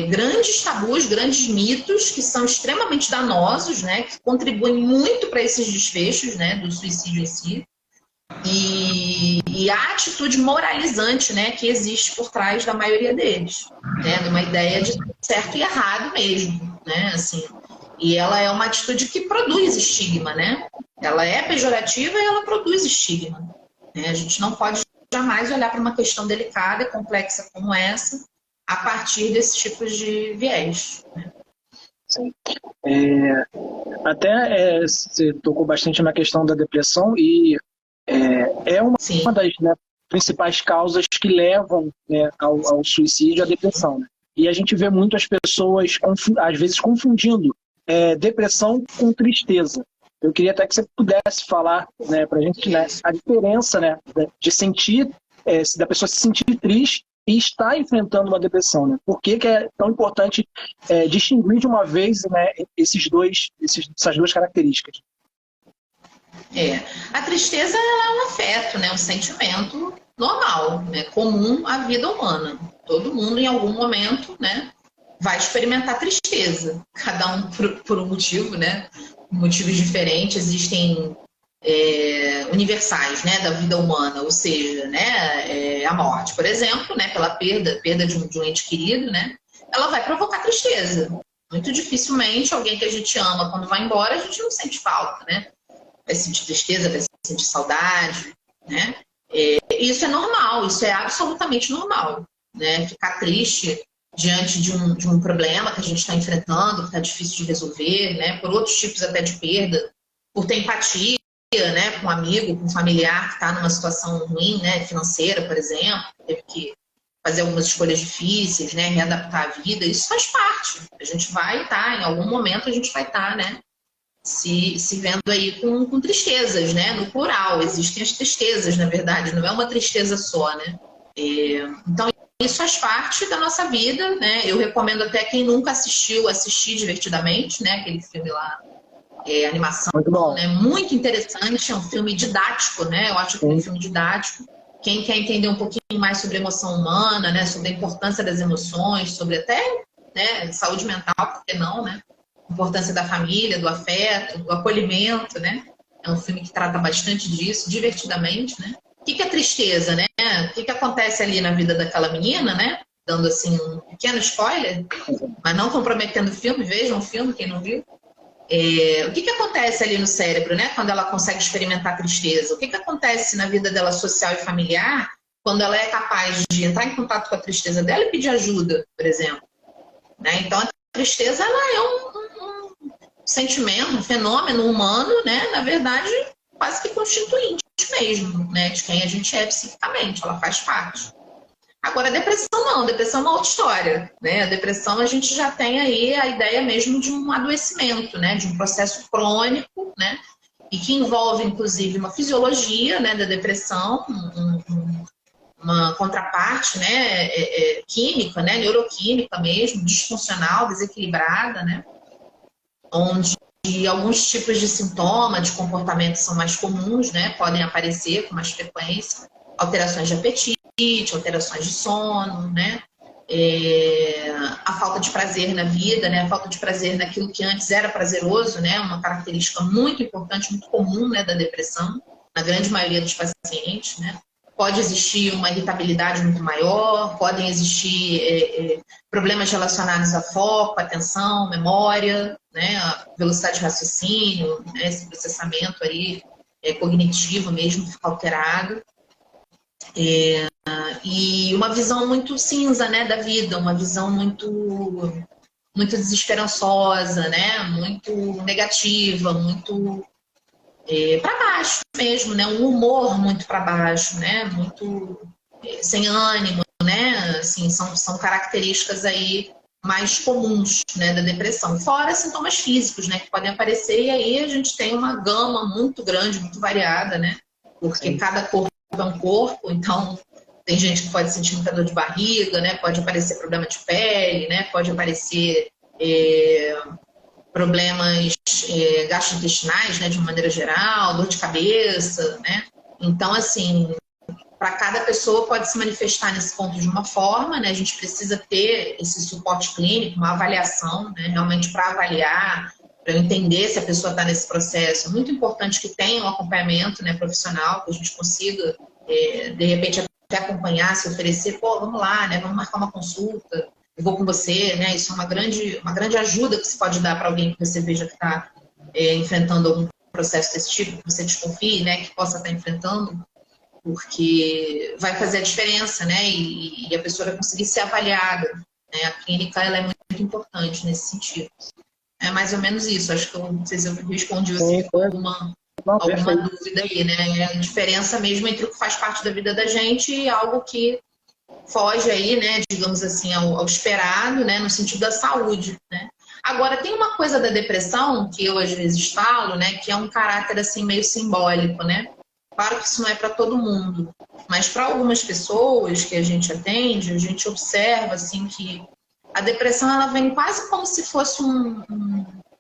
grandes tabus, grandes mitos que são extremamente danosos, né, que contribuem muito para esses desfechos, né, do suicídio em si. E a atitude moralizante, né, que existe por trás da maioria deles, né, de uma ideia de certo e errado mesmo, né, assim. E ela é uma atitude que produz estigma, né? Ela é pejorativa e ela produz estigma, né? A gente não pode jamais olhar para uma questão delicada e complexa como essa a partir desses tipos de viés, né? Sim. Até você tocou bastante na questão da depressão e é uma das, né, principais causas que levam, né, ao suicídio, à depressão. Né? E a gente vê muito as pessoas, às vezes, confundindo depressão com tristeza. Eu queria até que você pudesse falar, né, para a gente, né, a diferença, né, de sentir, da pessoa se sentir triste e estar enfrentando uma depressão. Né? Por que é tão importante distinguir de uma vez, né, essas duas características? A tristeza ela é um afeto, né? Um sentimento normal, né? Comum à vida humana. Todo mundo, em algum momento, né, vai experimentar tristeza. Cada um por um motivo, né? Motivos diferentes, existem universais, né, da vida humana, ou seja, né, a morte, por exemplo, né, pela perda de um ente querido, né, ela vai provocar tristeza. Muito dificilmente alguém que a gente ama, quando vai embora, a gente não sente falta, né? Vai sentir tristeza, vai sentir saudade, né? Isso é normal, isso é absolutamente normal, né? Ficar triste diante de um problema que a gente está enfrentando, que está difícil de resolver, né? Por outros tipos até de perda, por ter empatia, né? Com um amigo, com um familiar que está numa situação ruim, né? Financeira, por exemplo, teve que fazer algumas escolhas difíceis, né? Readaptar a vida, isso faz parte. A gente vai estar, em algum momento a gente vai estar, né? Se vendo aí com tristezas, né? No plural, existem as tristezas, na verdade, não é uma tristeza só, né? Então, isso faz parte da nossa vida, né? Eu recomendo até quem nunca assistiu, assistir Divertidamente, né? Aquele filme lá, animação, muito bom, né? Muito interessante, é um filme didático, né? Eu acho que é um filme didático. Quem quer entender um pouquinho mais sobre emoção humana, né? Sobre a importância das emoções, sobre até, né, saúde mental, por que não, né? Importância da família, do afeto, do acolhimento, né? É um filme que trata bastante disso, Divertidamente, né? O que é tristeza, né? O que acontece ali na vida daquela menina, né? Dando, assim, um pequeno spoiler, mas não comprometendo o filme, vejam o filme, quem não viu. O que acontece ali no cérebro, né? Quando ela consegue experimentar tristeza? O que acontece na vida dela social e familiar quando ela é capaz de entrar em contato com a tristeza dela e pedir ajuda, por exemplo? Né? Então, a tristeza ela é um sentimento, um fenômeno humano, né? Na verdade, quase que constituinte mesmo, né? De quem a gente é psiquicamente, ela faz parte. Agora, a depressão não, a depressão é uma outra história, né? A depressão a gente já tem aí a ideia mesmo de um adoecimento, né? De um processo crônico, né? E que envolve, inclusive, uma fisiologia, né, da depressão, uma contraparte, né, química, né, neuroquímica mesmo, disfuncional, desequilibrada, né? Onde alguns tipos de sintoma, de comportamento são mais comuns, né? Podem aparecer com mais frequência, alterações de apetite, alterações de sono, né? A falta de prazer na vida, né? A falta de prazer naquilo que antes era prazeroso, né? Uma característica muito importante, muito comum, né, da depressão, na grande maioria dos pacientes, né? Pode existir uma irritabilidade muito maior, podem existir problemas relacionados a foco, atenção, memória, né? A velocidade de raciocínio, né? Esse processamento aí cognitivo mesmo fica alterado. E uma visão muito cinza, né, da vida, uma visão muito desesperançosa, né, muito negativa, muito para baixo mesmo, né, um humor muito para baixo, né, muito sem ânimo, né, assim, são características aí mais comuns, né, da depressão, fora sintomas físicos, né, que podem aparecer, e aí a gente tem uma gama muito grande, muito variada, né, porque cada corpo é um corpo, então tem gente que pode sentir muita dor de barriga, né? Pode aparecer problema de pele, né? Pode aparecer problemas gastrointestinais, né? De uma maneira geral, dor de cabeça, né? Então, assim, para cada pessoa pode se manifestar nesse ponto de uma forma, né? A gente precisa ter esse suporte clínico, uma avaliação, né? Realmente para avaliar, para entender se a pessoa está nesse processo. É muito importante que tenha um acompanhamento, né, profissional, que a gente consiga, de repente, até acompanhar, se oferecer, pô, vamos lá, né, vamos marcar uma consulta, eu vou com você, né, isso é uma grande ajuda que se pode dar para alguém que você veja que está enfrentando algum processo desse tipo, que você desconfie, né, que possa estar enfrentando, porque vai fazer a diferença, né, e a pessoa vai conseguir ser avaliada, né, a clínica ela é muito importante nesse sentido. É mais ou menos isso, acho que eu não sei se eu respondi assim, alguma dúvida aí, né? A diferença mesmo entre o que faz parte da vida da gente e algo que foge aí, né, digamos assim, ao esperado, né, no sentido da saúde, né? Agora, tem uma coisa da depressão que eu às vezes falo, né, que é um caráter assim meio simbólico, né? Claro que isso não é para todo mundo, mas para algumas pessoas que a gente atende, a gente observa assim que a depressão ela vem quase como se fosse um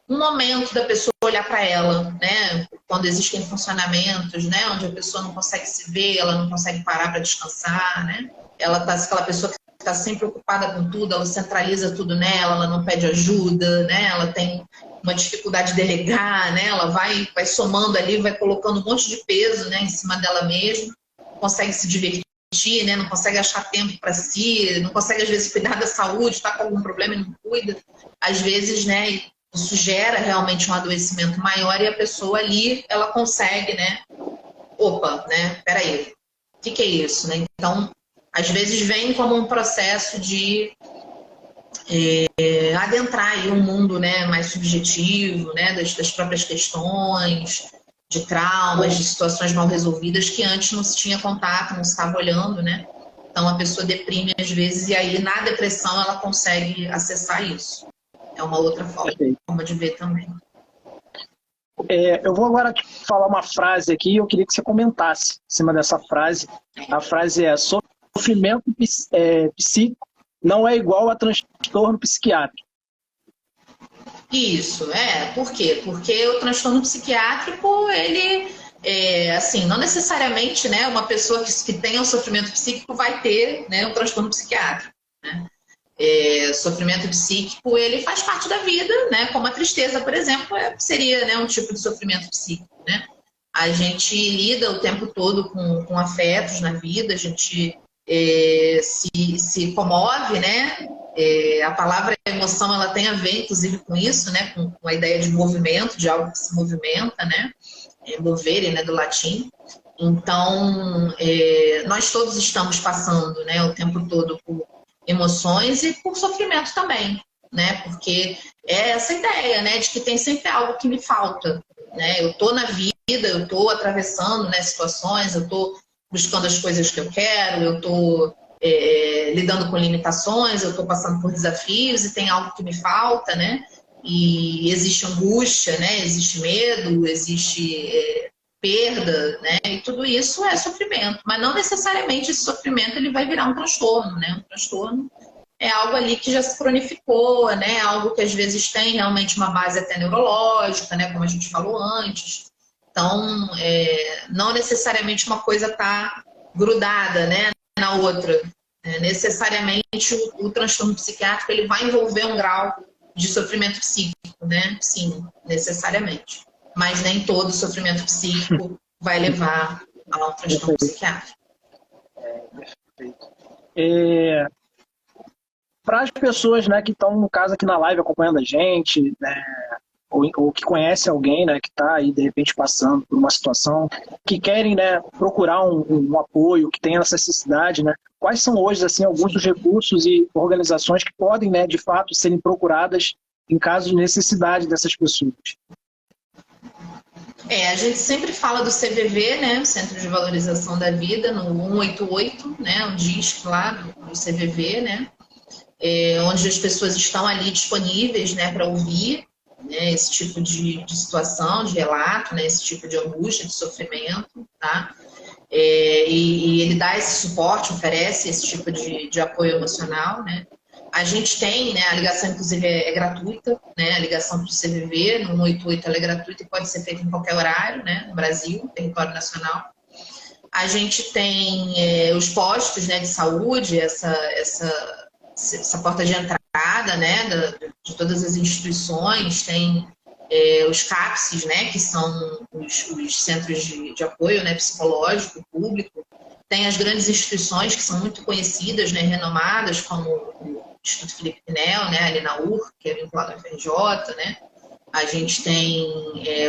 momento da pessoa olhar olhar para ela, né? Quando existem funcionamentos, né? Onde a pessoa não consegue se ver, ela não consegue parar para descansar, né? Ela tá aquela pessoa que está sempre ocupada com tudo, ela centraliza tudo nela, ela não pede ajuda, né? Ela tem uma dificuldade de delegar, né? Ela vai somando ali, vai colocando um monte de peso, né, em cima dela mesma, consegue se divertir, né? Não consegue achar tempo para si, não consegue às vezes cuidar da saúde, está com algum problema e não cuida. Às vezes, né, isso gera realmente um adoecimento maior e a pessoa ali, ela consegue, né? Opa, né? Peraí, o que é isso, né? Então, às vezes vem como um processo de adentrar aí um mundo, né, mais subjetivo, né, das próprias questões, de traumas, de situações mal resolvidas que antes não se tinha contato, não se estava olhando, né? Então a pessoa deprime às vezes e aí na depressão ela consegue acessar isso. É uma outra forma de ver também. Eu vou agora te falar uma frase aqui e eu queria que você comentasse em cima dessa frase. A frase é: sofrimento psíquico não é igual a transtorno psiquiátrico. Isso, por quê? Porque o transtorno psiquiátrico, ele, assim, não necessariamente, né, uma pessoa que tenha um sofrimento psíquico vai ter, né, um transtorno psiquiátrico, né? Sofrimento psíquico, ele faz parte da vida, né, como a tristeza, por exemplo, seria, né, um tipo de sofrimento psíquico, né? A gente lida o tempo todo com afetos na vida, a gente se comove, né? A palavra emoção, ela tem a ver, inclusive, com isso, né? Com a ideia de movimento, de algo que se movimenta, né? Movere, né? Do latim. Então, nós todos estamos passando, né? O tempo todo por emoções e por sofrimento também, né? Porque é essa ideia, né? De que tem sempre algo que me falta, né? Eu tô na vida, eu tô atravessando, né, situações, eu tô buscando as coisas que eu quero, eu estou lidando com limitações, eu estou passando por desafios e tem algo que me falta, né? E existe angústia, né? Existe medo, existe perda, né? E tudo isso é sofrimento, mas não necessariamente esse sofrimento ele vai virar um transtorno, né? Um transtorno é algo ali que já se cronificou, né? Algo que às vezes tem realmente uma base até neurológica, né? Como a gente falou antes. Então, não necessariamente uma coisa está grudada, né, na outra. Necessariamente o transtorno psiquiátrico ele vai envolver um grau de sofrimento psíquico, né? Sim, necessariamente. Mas nem todo sofrimento psíquico vai levar a um transtorno psiquiátrico. Perfeito. Para as pessoas, né, que estão, no caso, aqui na live acompanhando a gente, né, ou que conhece alguém, né, que está aí de repente passando por uma situação, que querem, né, procurar um apoio, que tem essa necessidade, né? Quais são hoje assim alguns dos recursos e organizações que podem, né, de fato serem procuradas em caso de necessidade dessas pessoas? A gente sempre fala do CVV, né, o Centro de Valorização da Vida, no 188, né, o DISC lá do CVV, né, onde as pessoas estão ali disponíveis, né, para ouvir, né, esse tipo de situação, de relato, né, esse tipo de angústia, de sofrimento, tá? E ele dá esse suporte, oferece esse tipo de apoio emocional, né? A gente tem, né, a ligação inclusive é gratuita, né, a ligação para o CVV, no 188 ela é gratuita e pode ser feita em qualquer horário, né, no Brasil, território nacional. A gente tem os postos, né, de saúde, essa porta de entrada, né, de todas as instituições, tem os CAPSs, né, que são os centros de apoio, né, psicológico público, tem as grandes instituições que são muito conhecidas, né, renomadas, como o Instituto Felipe Pinel, né, ali na URC, que é vinculado ao FRJ, né, a gente tem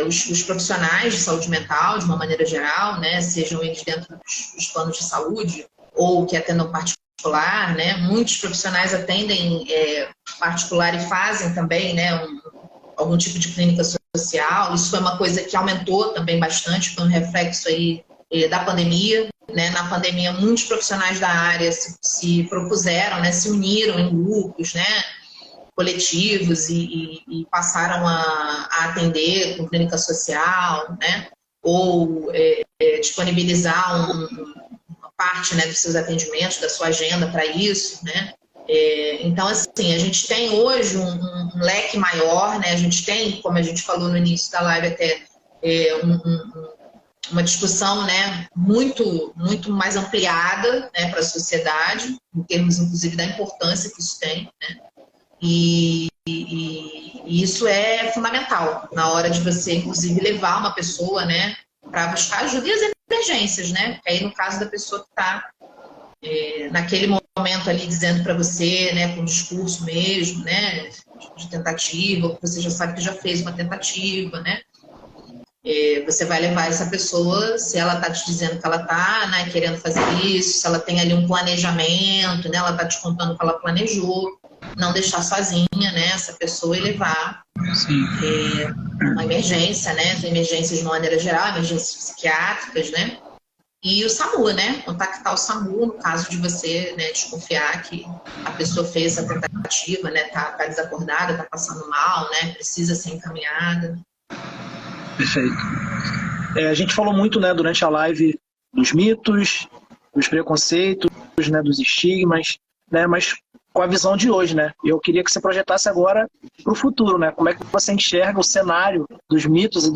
os profissionais de saúde mental, de uma maneira geral, né, sejam eles dentro dos planos de saúde ou que atendam particular, né? Muitos profissionais atendem particular e fazem também, né, algum tipo de clínica social. Isso foi uma coisa que aumentou também bastante, foi um reflexo aí da pandemia, né? Na pandemia, muitos profissionais da área se propuseram, né, se uniram em grupos, né, coletivos e passaram a atender com clínica social, né, ou disponibilizar uma parte, né, dos seus atendimentos, da sua agenda para isso, né. Então, assim, a gente tem hoje um leque maior, né? A gente tem, como a gente falou no início da live, até uma discussão, né, muito mais ampliada, né, para a sociedade, em termos, inclusive, da importância que isso tem, né? E isso é fundamental na hora de você, inclusive, levar uma pessoa, né, para buscar ajuda e as emergências, né? Porque aí, no caso da pessoa que está naquele momento ali dizendo para você, né, com discurso mesmo, né, de tentativa, ou que você já sabe que já fez uma tentativa, né? Você vai levar essa pessoa, se ela está te dizendo que ela está, né, querendo fazer isso, se ela tem ali um planejamento, né, ela está te contando que ela planejou, não deixar sozinha, né, essa pessoa e levar uma emergência, né, as emergências de uma maneira geral, emergências psiquiátricas, né, e o SAMU, né, contactar o SAMU no caso de você, né, desconfiar que a pessoa fez essa tentativa, né, tá desacordada, tá passando mal, né, precisa ser encaminhada. Perfeito. A gente falou muito, né, durante a live dos mitos, dos preconceitos, né, dos estigmas, né, mas com a visão de hoje, né? Eu queria que você projetasse agora para o futuro, né? Como é que você enxerga o cenário dos mitos e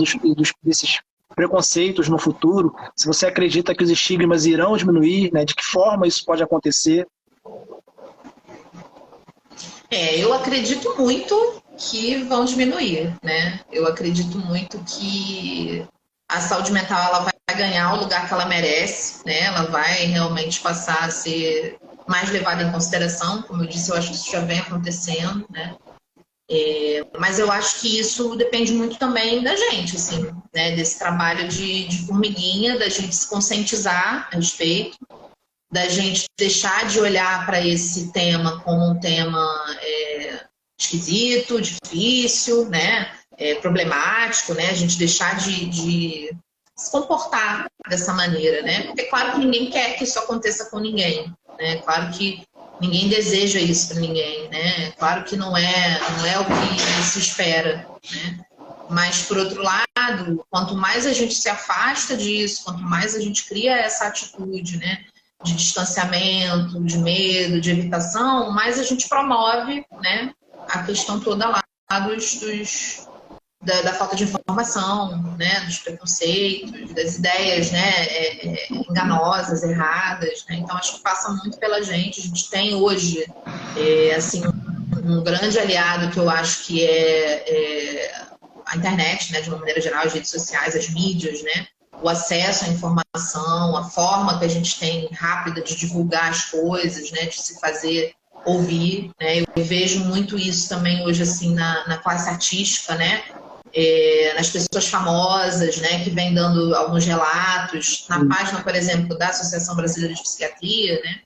desses preconceitos no futuro? Se você acredita que os estigmas irão diminuir, né? De que forma isso pode acontecer? Eu acredito muito que vão diminuir, né? Eu acredito muito que a saúde mental ela vai ganhar o lugar que ela merece, né? Ela vai realmente passar a ser mais levada em consideração, como eu disse, eu acho que isso já vem acontecendo, né? Mas eu acho que isso depende muito também da gente, assim, né? Desse trabalho de formiguinha, da gente se conscientizar a respeito, da gente deixar de olhar para esse tema como um tema esquisito, difícil, né? Problemático, né? A gente deixar de se comportar dessa maneira, né? Porque claro que ninguém quer que isso aconteça com ninguém, né? Claro que ninguém deseja isso para ninguém, né? Claro que não é o que se espera, né? Mas, por outro lado, quanto mais a gente se afasta disso, quanto mais a gente cria essa atitude, né, de distanciamento, de medo, de evitação, mais a gente promove, né, a questão toda lá da falta de informação, né, dos preconceitos, das ideias, né, enganosas, erradas, né? Então acho que passa muito pela gente. A gente tem hoje assim um grande aliado que eu acho que é a internet, né, de uma maneira geral, as redes sociais, as mídias, né, o acesso à informação, a forma que a gente tem rápida de divulgar as coisas, né, de se fazer ouvir, né? Eu vejo muito isso também hoje assim na classe artística, né? Nas pessoas famosas, né, que vem dando alguns relatos. Na página, por exemplo, da Associação Brasileira de Psiquiatria, né,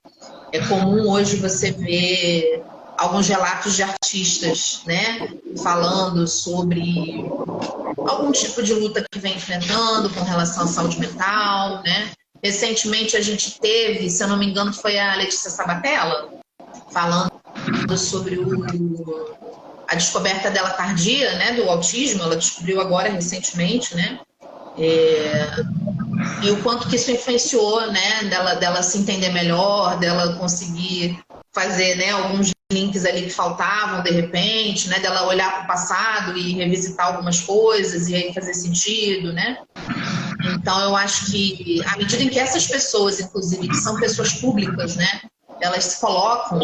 é comum hoje você ver alguns relatos de artistas, né, falando sobre algum tipo de luta que vem enfrentando com relação à saúde mental, né. Recentemente a gente teve, se eu não me engano, foi a Letícia Sabatella, falando sobre a descoberta dela tardia, né, do autismo. Ela descobriu agora recentemente, né, e o quanto que isso influenciou, né, dela se entender melhor, dela conseguir fazer, né, alguns links ali que faltavam de repente, né, dela olhar para o passado e revisitar algumas coisas e aí fazer sentido, né. Então eu acho que à medida em que essas pessoas, inclusive, que são pessoas públicas, né, elas se colocam,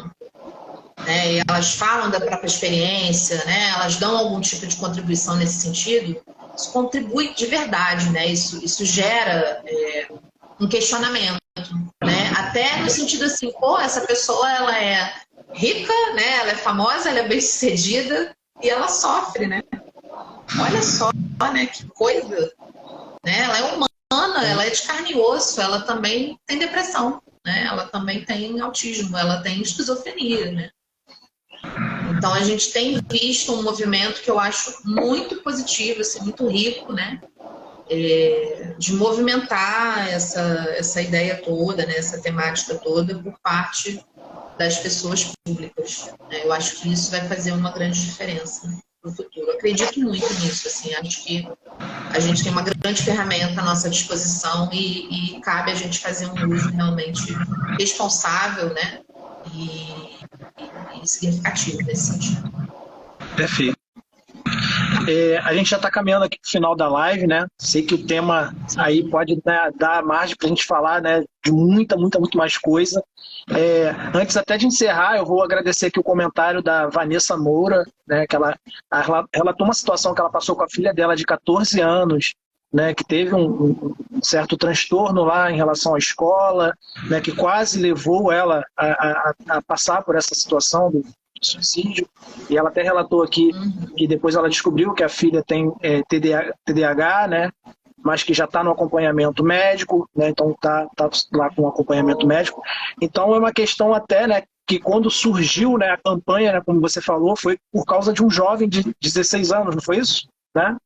né, e elas falam da própria experiência, né, elas dão algum tipo de contribuição nesse sentido, isso contribui de verdade, né, isso gera um questionamento, né, até no sentido assim, pô, essa pessoa ela é rica, né, ela é famosa, ela é bem-sucedida e ela sofre, né, olha só, né, que coisa, né, ela é humana, ela é de carne e osso, ela também tem depressão, né, ela também tem autismo, ela tem esquizofrenia, né. Então a gente tem visto um movimento que eu acho muito positivo, assim, muito rico, né, de movimentar essa ideia toda, né, essa temática toda por parte das pessoas públicas, né. Eu acho que isso vai fazer uma grande diferença, né, no futuro. Eu acredito muito nisso, assim, acho que a gente tem uma grande ferramenta à nossa disposição e cabe a gente fazer um uso realmente responsável, né, e significativo nesse sentido. Perfeito. A gente já está caminhando aqui para o final da live, né? Sei que o tema aí pode dar margem para a gente falar, né, de muito mais coisa. Antes até de encerrar, eu vou agradecer aqui o comentário da Vanessa Moura, né, que ela relatou uma situação que ela passou com a filha dela de 14 anos, né, que teve um certo transtorno lá em relação à escola, né, que quase levou ela a passar por essa situação do suicídio, e ela até relatou aqui que depois ela descobriu que a filha tem TDAH, né, mas que já está no acompanhamento médico, né, então está lá com acompanhamento médico. Então é uma questão até, né, que quando surgiu, né, a campanha, né, como você falou, foi por causa de um jovem de 16 anos, não foi isso? Né?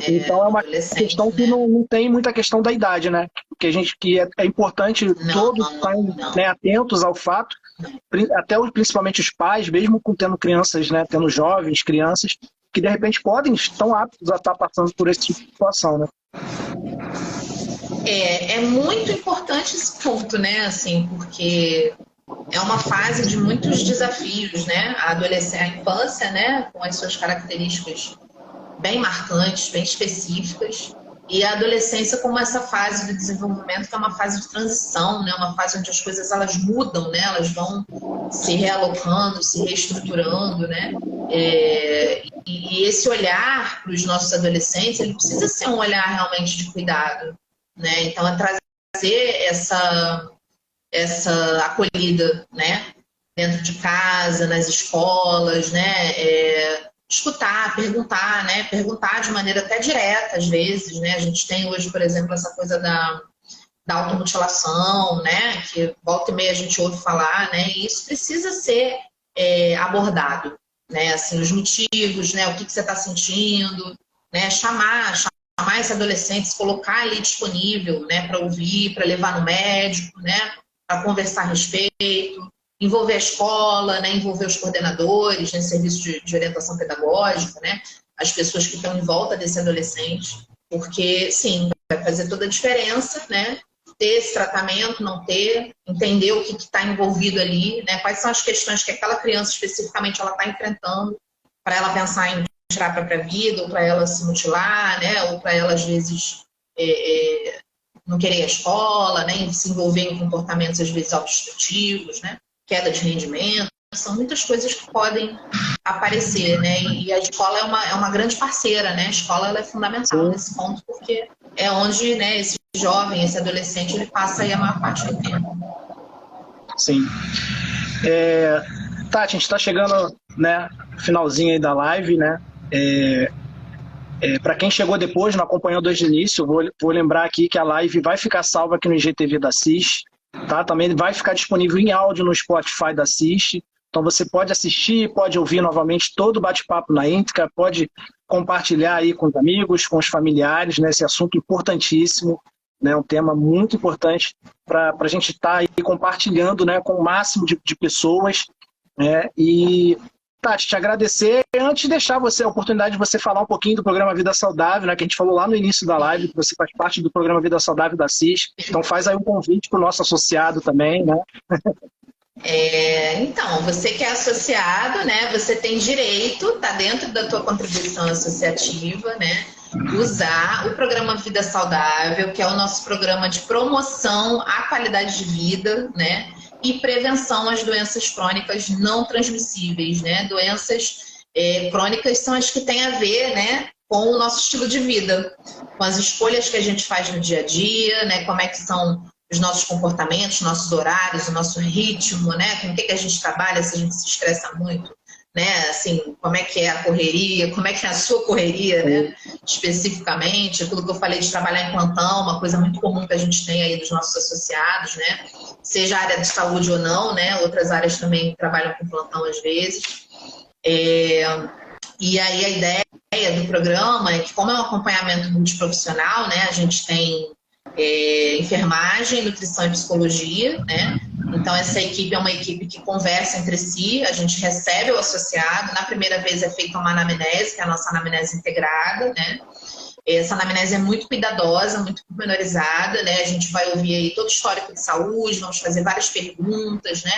Então é uma questão que não tem muita questão da idade, né? Porque é importante todos estarem, né, atentos ao fato, até principalmente os pais, mesmo tendo crianças, né, tendo jovens, crianças, que de repente estão aptos a estar passando por essa situação, né? É muito importante esse ponto, né? Assim, porque é uma fase de muitos desafios, né? A infância, né, com as suas características bem marcantes, bem específicas, e a adolescência como essa fase do desenvolvimento que é uma fase de transição, né? Uma fase onde as coisas elas mudam, né? Elas vão se realocando, se reestruturando, né? E esse olhar para os nossos adolescentes, ele precisa ser um olhar realmente de cuidado, né? Então é trazer essa acolhida, né? Dentro de casa, nas escolas, né? Escutar, perguntar, né? Perguntar de maneira até direta, às vezes, né? A gente tem hoje, por exemplo, essa coisa da automutilação, né? Que volta e meia a gente ouve falar, né? E isso precisa ser abordado, né? Assim, os motivos, né? O que você está sentindo, né? Chamar esse adolescente, se colocar ali disponível, né? Para ouvir, para levar no médico, né? Para conversar a respeito. Envolver a escola, né, envolver os coordenadores, né, serviço de orientação pedagógica, né, as pessoas que estão em volta desse adolescente, porque, sim, vai fazer toda a diferença, né, ter esse tratamento, não ter, entender o que está envolvido ali, né, quais são as questões que aquela criança especificamente ela está enfrentando, para ela pensar em tirar a própria vida, ou para ela se mutilar, né, ou para ela, às vezes, não querer a escola, né, se envolver em comportamentos, às vezes, autodestrutivos, né, queda de rendimento, são muitas coisas que podem aparecer, né? E a escola é uma grande parceira, né? A escola ela é fundamental nesse ponto, porque é onde, né, esse jovem, esse adolescente, ele passa aí a maior parte do tempo. Sim. Tati, a gente está chegando, né, finalzinho aí da live, né? Para quem chegou depois, não acompanhou desde o início, vou lembrar aqui que a live vai ficar salva aqui no IGTV da CIS. Tá? Também vai ficar disponível em áudio no Spotify da CIS. Então você pode assistir, pode ouvir novamente todo o bate-papo na íntegra, pode compartilhar aí com os amigos, com os familiares, né? Esse assunto importantíssimo, né? Um tema muito importante para a gente estar aí compartilhando, né, com o máximo de pessoas, né? E Tati, te agradecer. Antes de deixar a oportunidade de você falar um pouquinho do programa Vida Saudável, né, que a gente falou lá no início da live, que você faz parte do programa Vida Saudável da CIS. Então faz aí um convite para o nosso associado também, né? Então, você que é associado, né, você tem direito, tá dentro da tua contribuição associativa, né, usar o programa Vida Saudável, que é o nosso programa de promoção à qualidade de vida, né, e prevenção às doenças crônicas não transmissíveis, né? Doenças crônicas são as que têm a ver, né, com o nosso estilo de vida, com as escolhas que a gente faz no dia a dia, né? Como é que são os nossos comportamentos, nossos horários, o nosso ritmo, né? Com o que a gente trabalha, se a gente se estressa muito, né? Assim, como é que é a correria, como é que é a sua correria, né? Especificamente, aquilo que eu falei de trabalhar em plantão, uma coisa muito comum que a gente tem aí dos nossos associados, né? Seja a área de saúde ou não, né? Outras áreas também trabalham com plantão às vezes. E aí a ideia do programa é que, como é um acompanhamento multiprofissional, né? A gente tem enfermagem, nutrição e psicologia, né? Então essa equipe é uma equipe que conversa entre si, a gente recebe o associado, na primeira vez é feita uma anamnese, que é a nossa anamnese integrada, né? Essa anamnese é muito cuidadosa, muito pormenorizada, né? A gente vai ouvir aí todo o histórico de saúde, vamos fazer várias perguntas, né?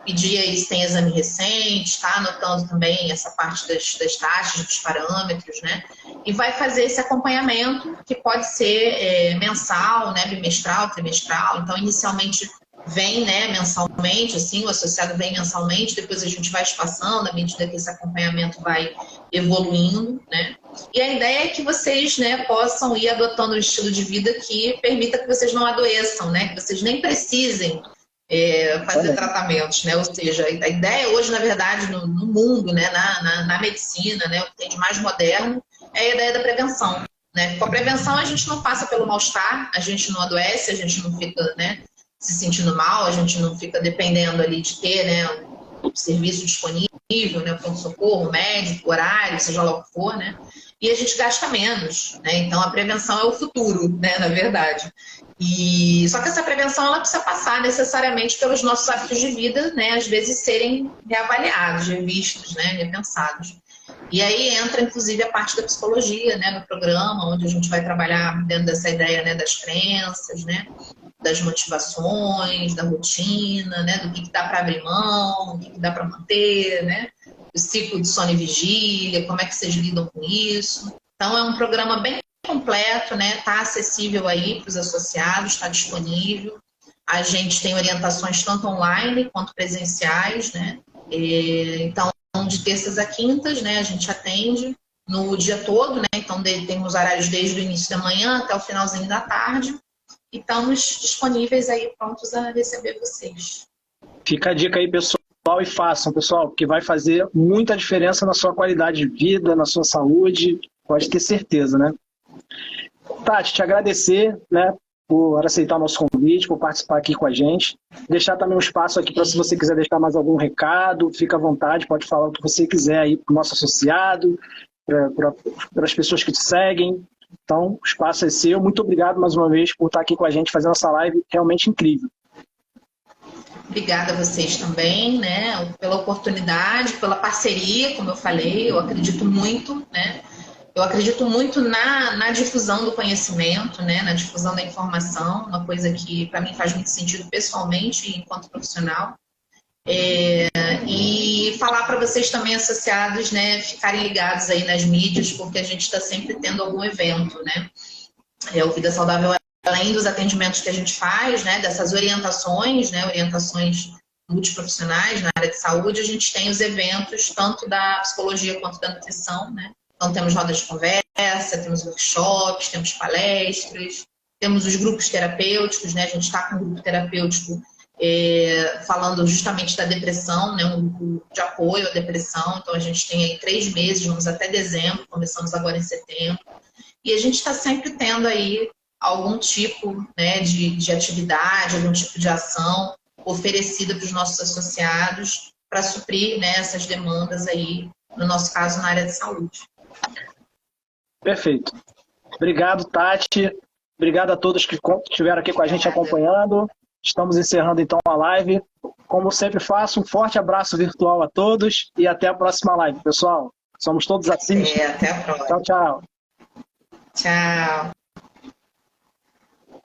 pedir aí se tem exame recente, tá anotando também essa parte das taxas, dos parâmetros, né? E vai fazer esse acompanhamento, que pode ser mensal, né, bimestral, trimestral. Então, inicialmente vem, né, mensalmente, assim, o associado vem mensalmente, depois a gente vai espaçando à medida que esse acompanhamento vai evoluindo, né? E a ideia é que vocês, né, possam ir adotando um estilo de vida que permita que vocês não adoeçam, né? Que vocês nem precisem fazer tratamentos, né? Ou seja, a ideia hoje, na verdade, no mundo, né, na medicina, né, o que tem de mais moderno, é a ideia da prevenção, né? Com a prevenção a gente não passa pelo mal-estar, a gente não adoece, a gente não fica, né, se sentindo mal, a gente não fica dependendo ali de ter, né, o serviço disponível, né, o pronto-socorro, médico, horário, seja lá o que for, né? E a gente gasta menos, né? Então a prevenção é o futuro, né, na verdade. Só que essa prevenção ela precisa passar necessariamente pelos nossos hábitos de vida, né? Às vezes serem reavaliados, revistos, né? Repensados. E aí entra, inclusive, a parte da psicologia, né? No programa, onde a gente vai trabalhar dentro dessa ideia, né? Das crenças, né? Das motivações, da rotina, né? Do que dá para abrir mão, o que dá para manter, né? O ciclo de sono e vigília, como é que vocês lidam com isso. Então, é um programa bem completo, né? Está acessível aí para os associados, está disponível. A gente tem orientações tanto online quanto presenciais, né? Então, de terças a quintas, né? A gente atende no dia todo, né? Então, tem os horários desde o início da manhã até o finalzinho da tarde. E estamos disponíveis aí, prontos a receber vocês. Fica a dica aí, pessoal, e façam, pessoal, porque vai fazer muita diferença na sua qualidade de vida, na sua saúde, pode ter certeza, né? Tati, te agradecer, né, por aceitar o nosso convite, por participar aqui com a gente. Deixar também um espaço aqui para se você quiser deixar mais algum recado, fica à vontade, pode falar o que você quiser aí para o nosso associado, para as pessoas que te seguem. Então, o espaço é seu. Muito obrigado mais uma vez por estar aqui com a gente, fazendo essa live realmente incrível. Obrigada a vocês também, né, pela oportunidade, pela parceria, como eu falei, eu acredito muito, né? Eu acredito muito na difusão do conhecimento, né, na difusão da informação, uma coisa que para mim faz muito sentido pessoalmente enquanto profissional. E falar para vocês também, associados, né, ficarem ligados aí nas mídias, porque a gente está sempre tendo algum evento, né? O Vida Saudável, além dos atendimentos que a gente faz, né, dessas orientações, né, orientações multiprofissionais na área de saúde, a gente tem os eventos tanto da psicologia quanto da nutrição, né? Então, temos rodas de conversa, temos workshops, temos palestras, temos os grupos terapêuticos, né? A gente está com um grupo terapêutico falando justamente da depressão, né? Um grupo de apoio à depressão. Então, a gente tem aí 3 meses, vamos até dezembro, começamos agora em setembro. E a gente está sempre tendo aí algum tipo, né, de atividade, algum tipo de ação oferecida para os nossos associados para suprir, né, essas demandas aí, no nosso caso, na área de saúde. Perfeito. Obrigado, Tati. Obrigado a todos que estiveram aqui com a gente acompanhando. Estamos encerrando então a live. Como sempre faço, um forte abraço virtual a todos e até a próxima live, pessoal. Somos todos assim. Até a próxima. Tchau, tchau. Tchau.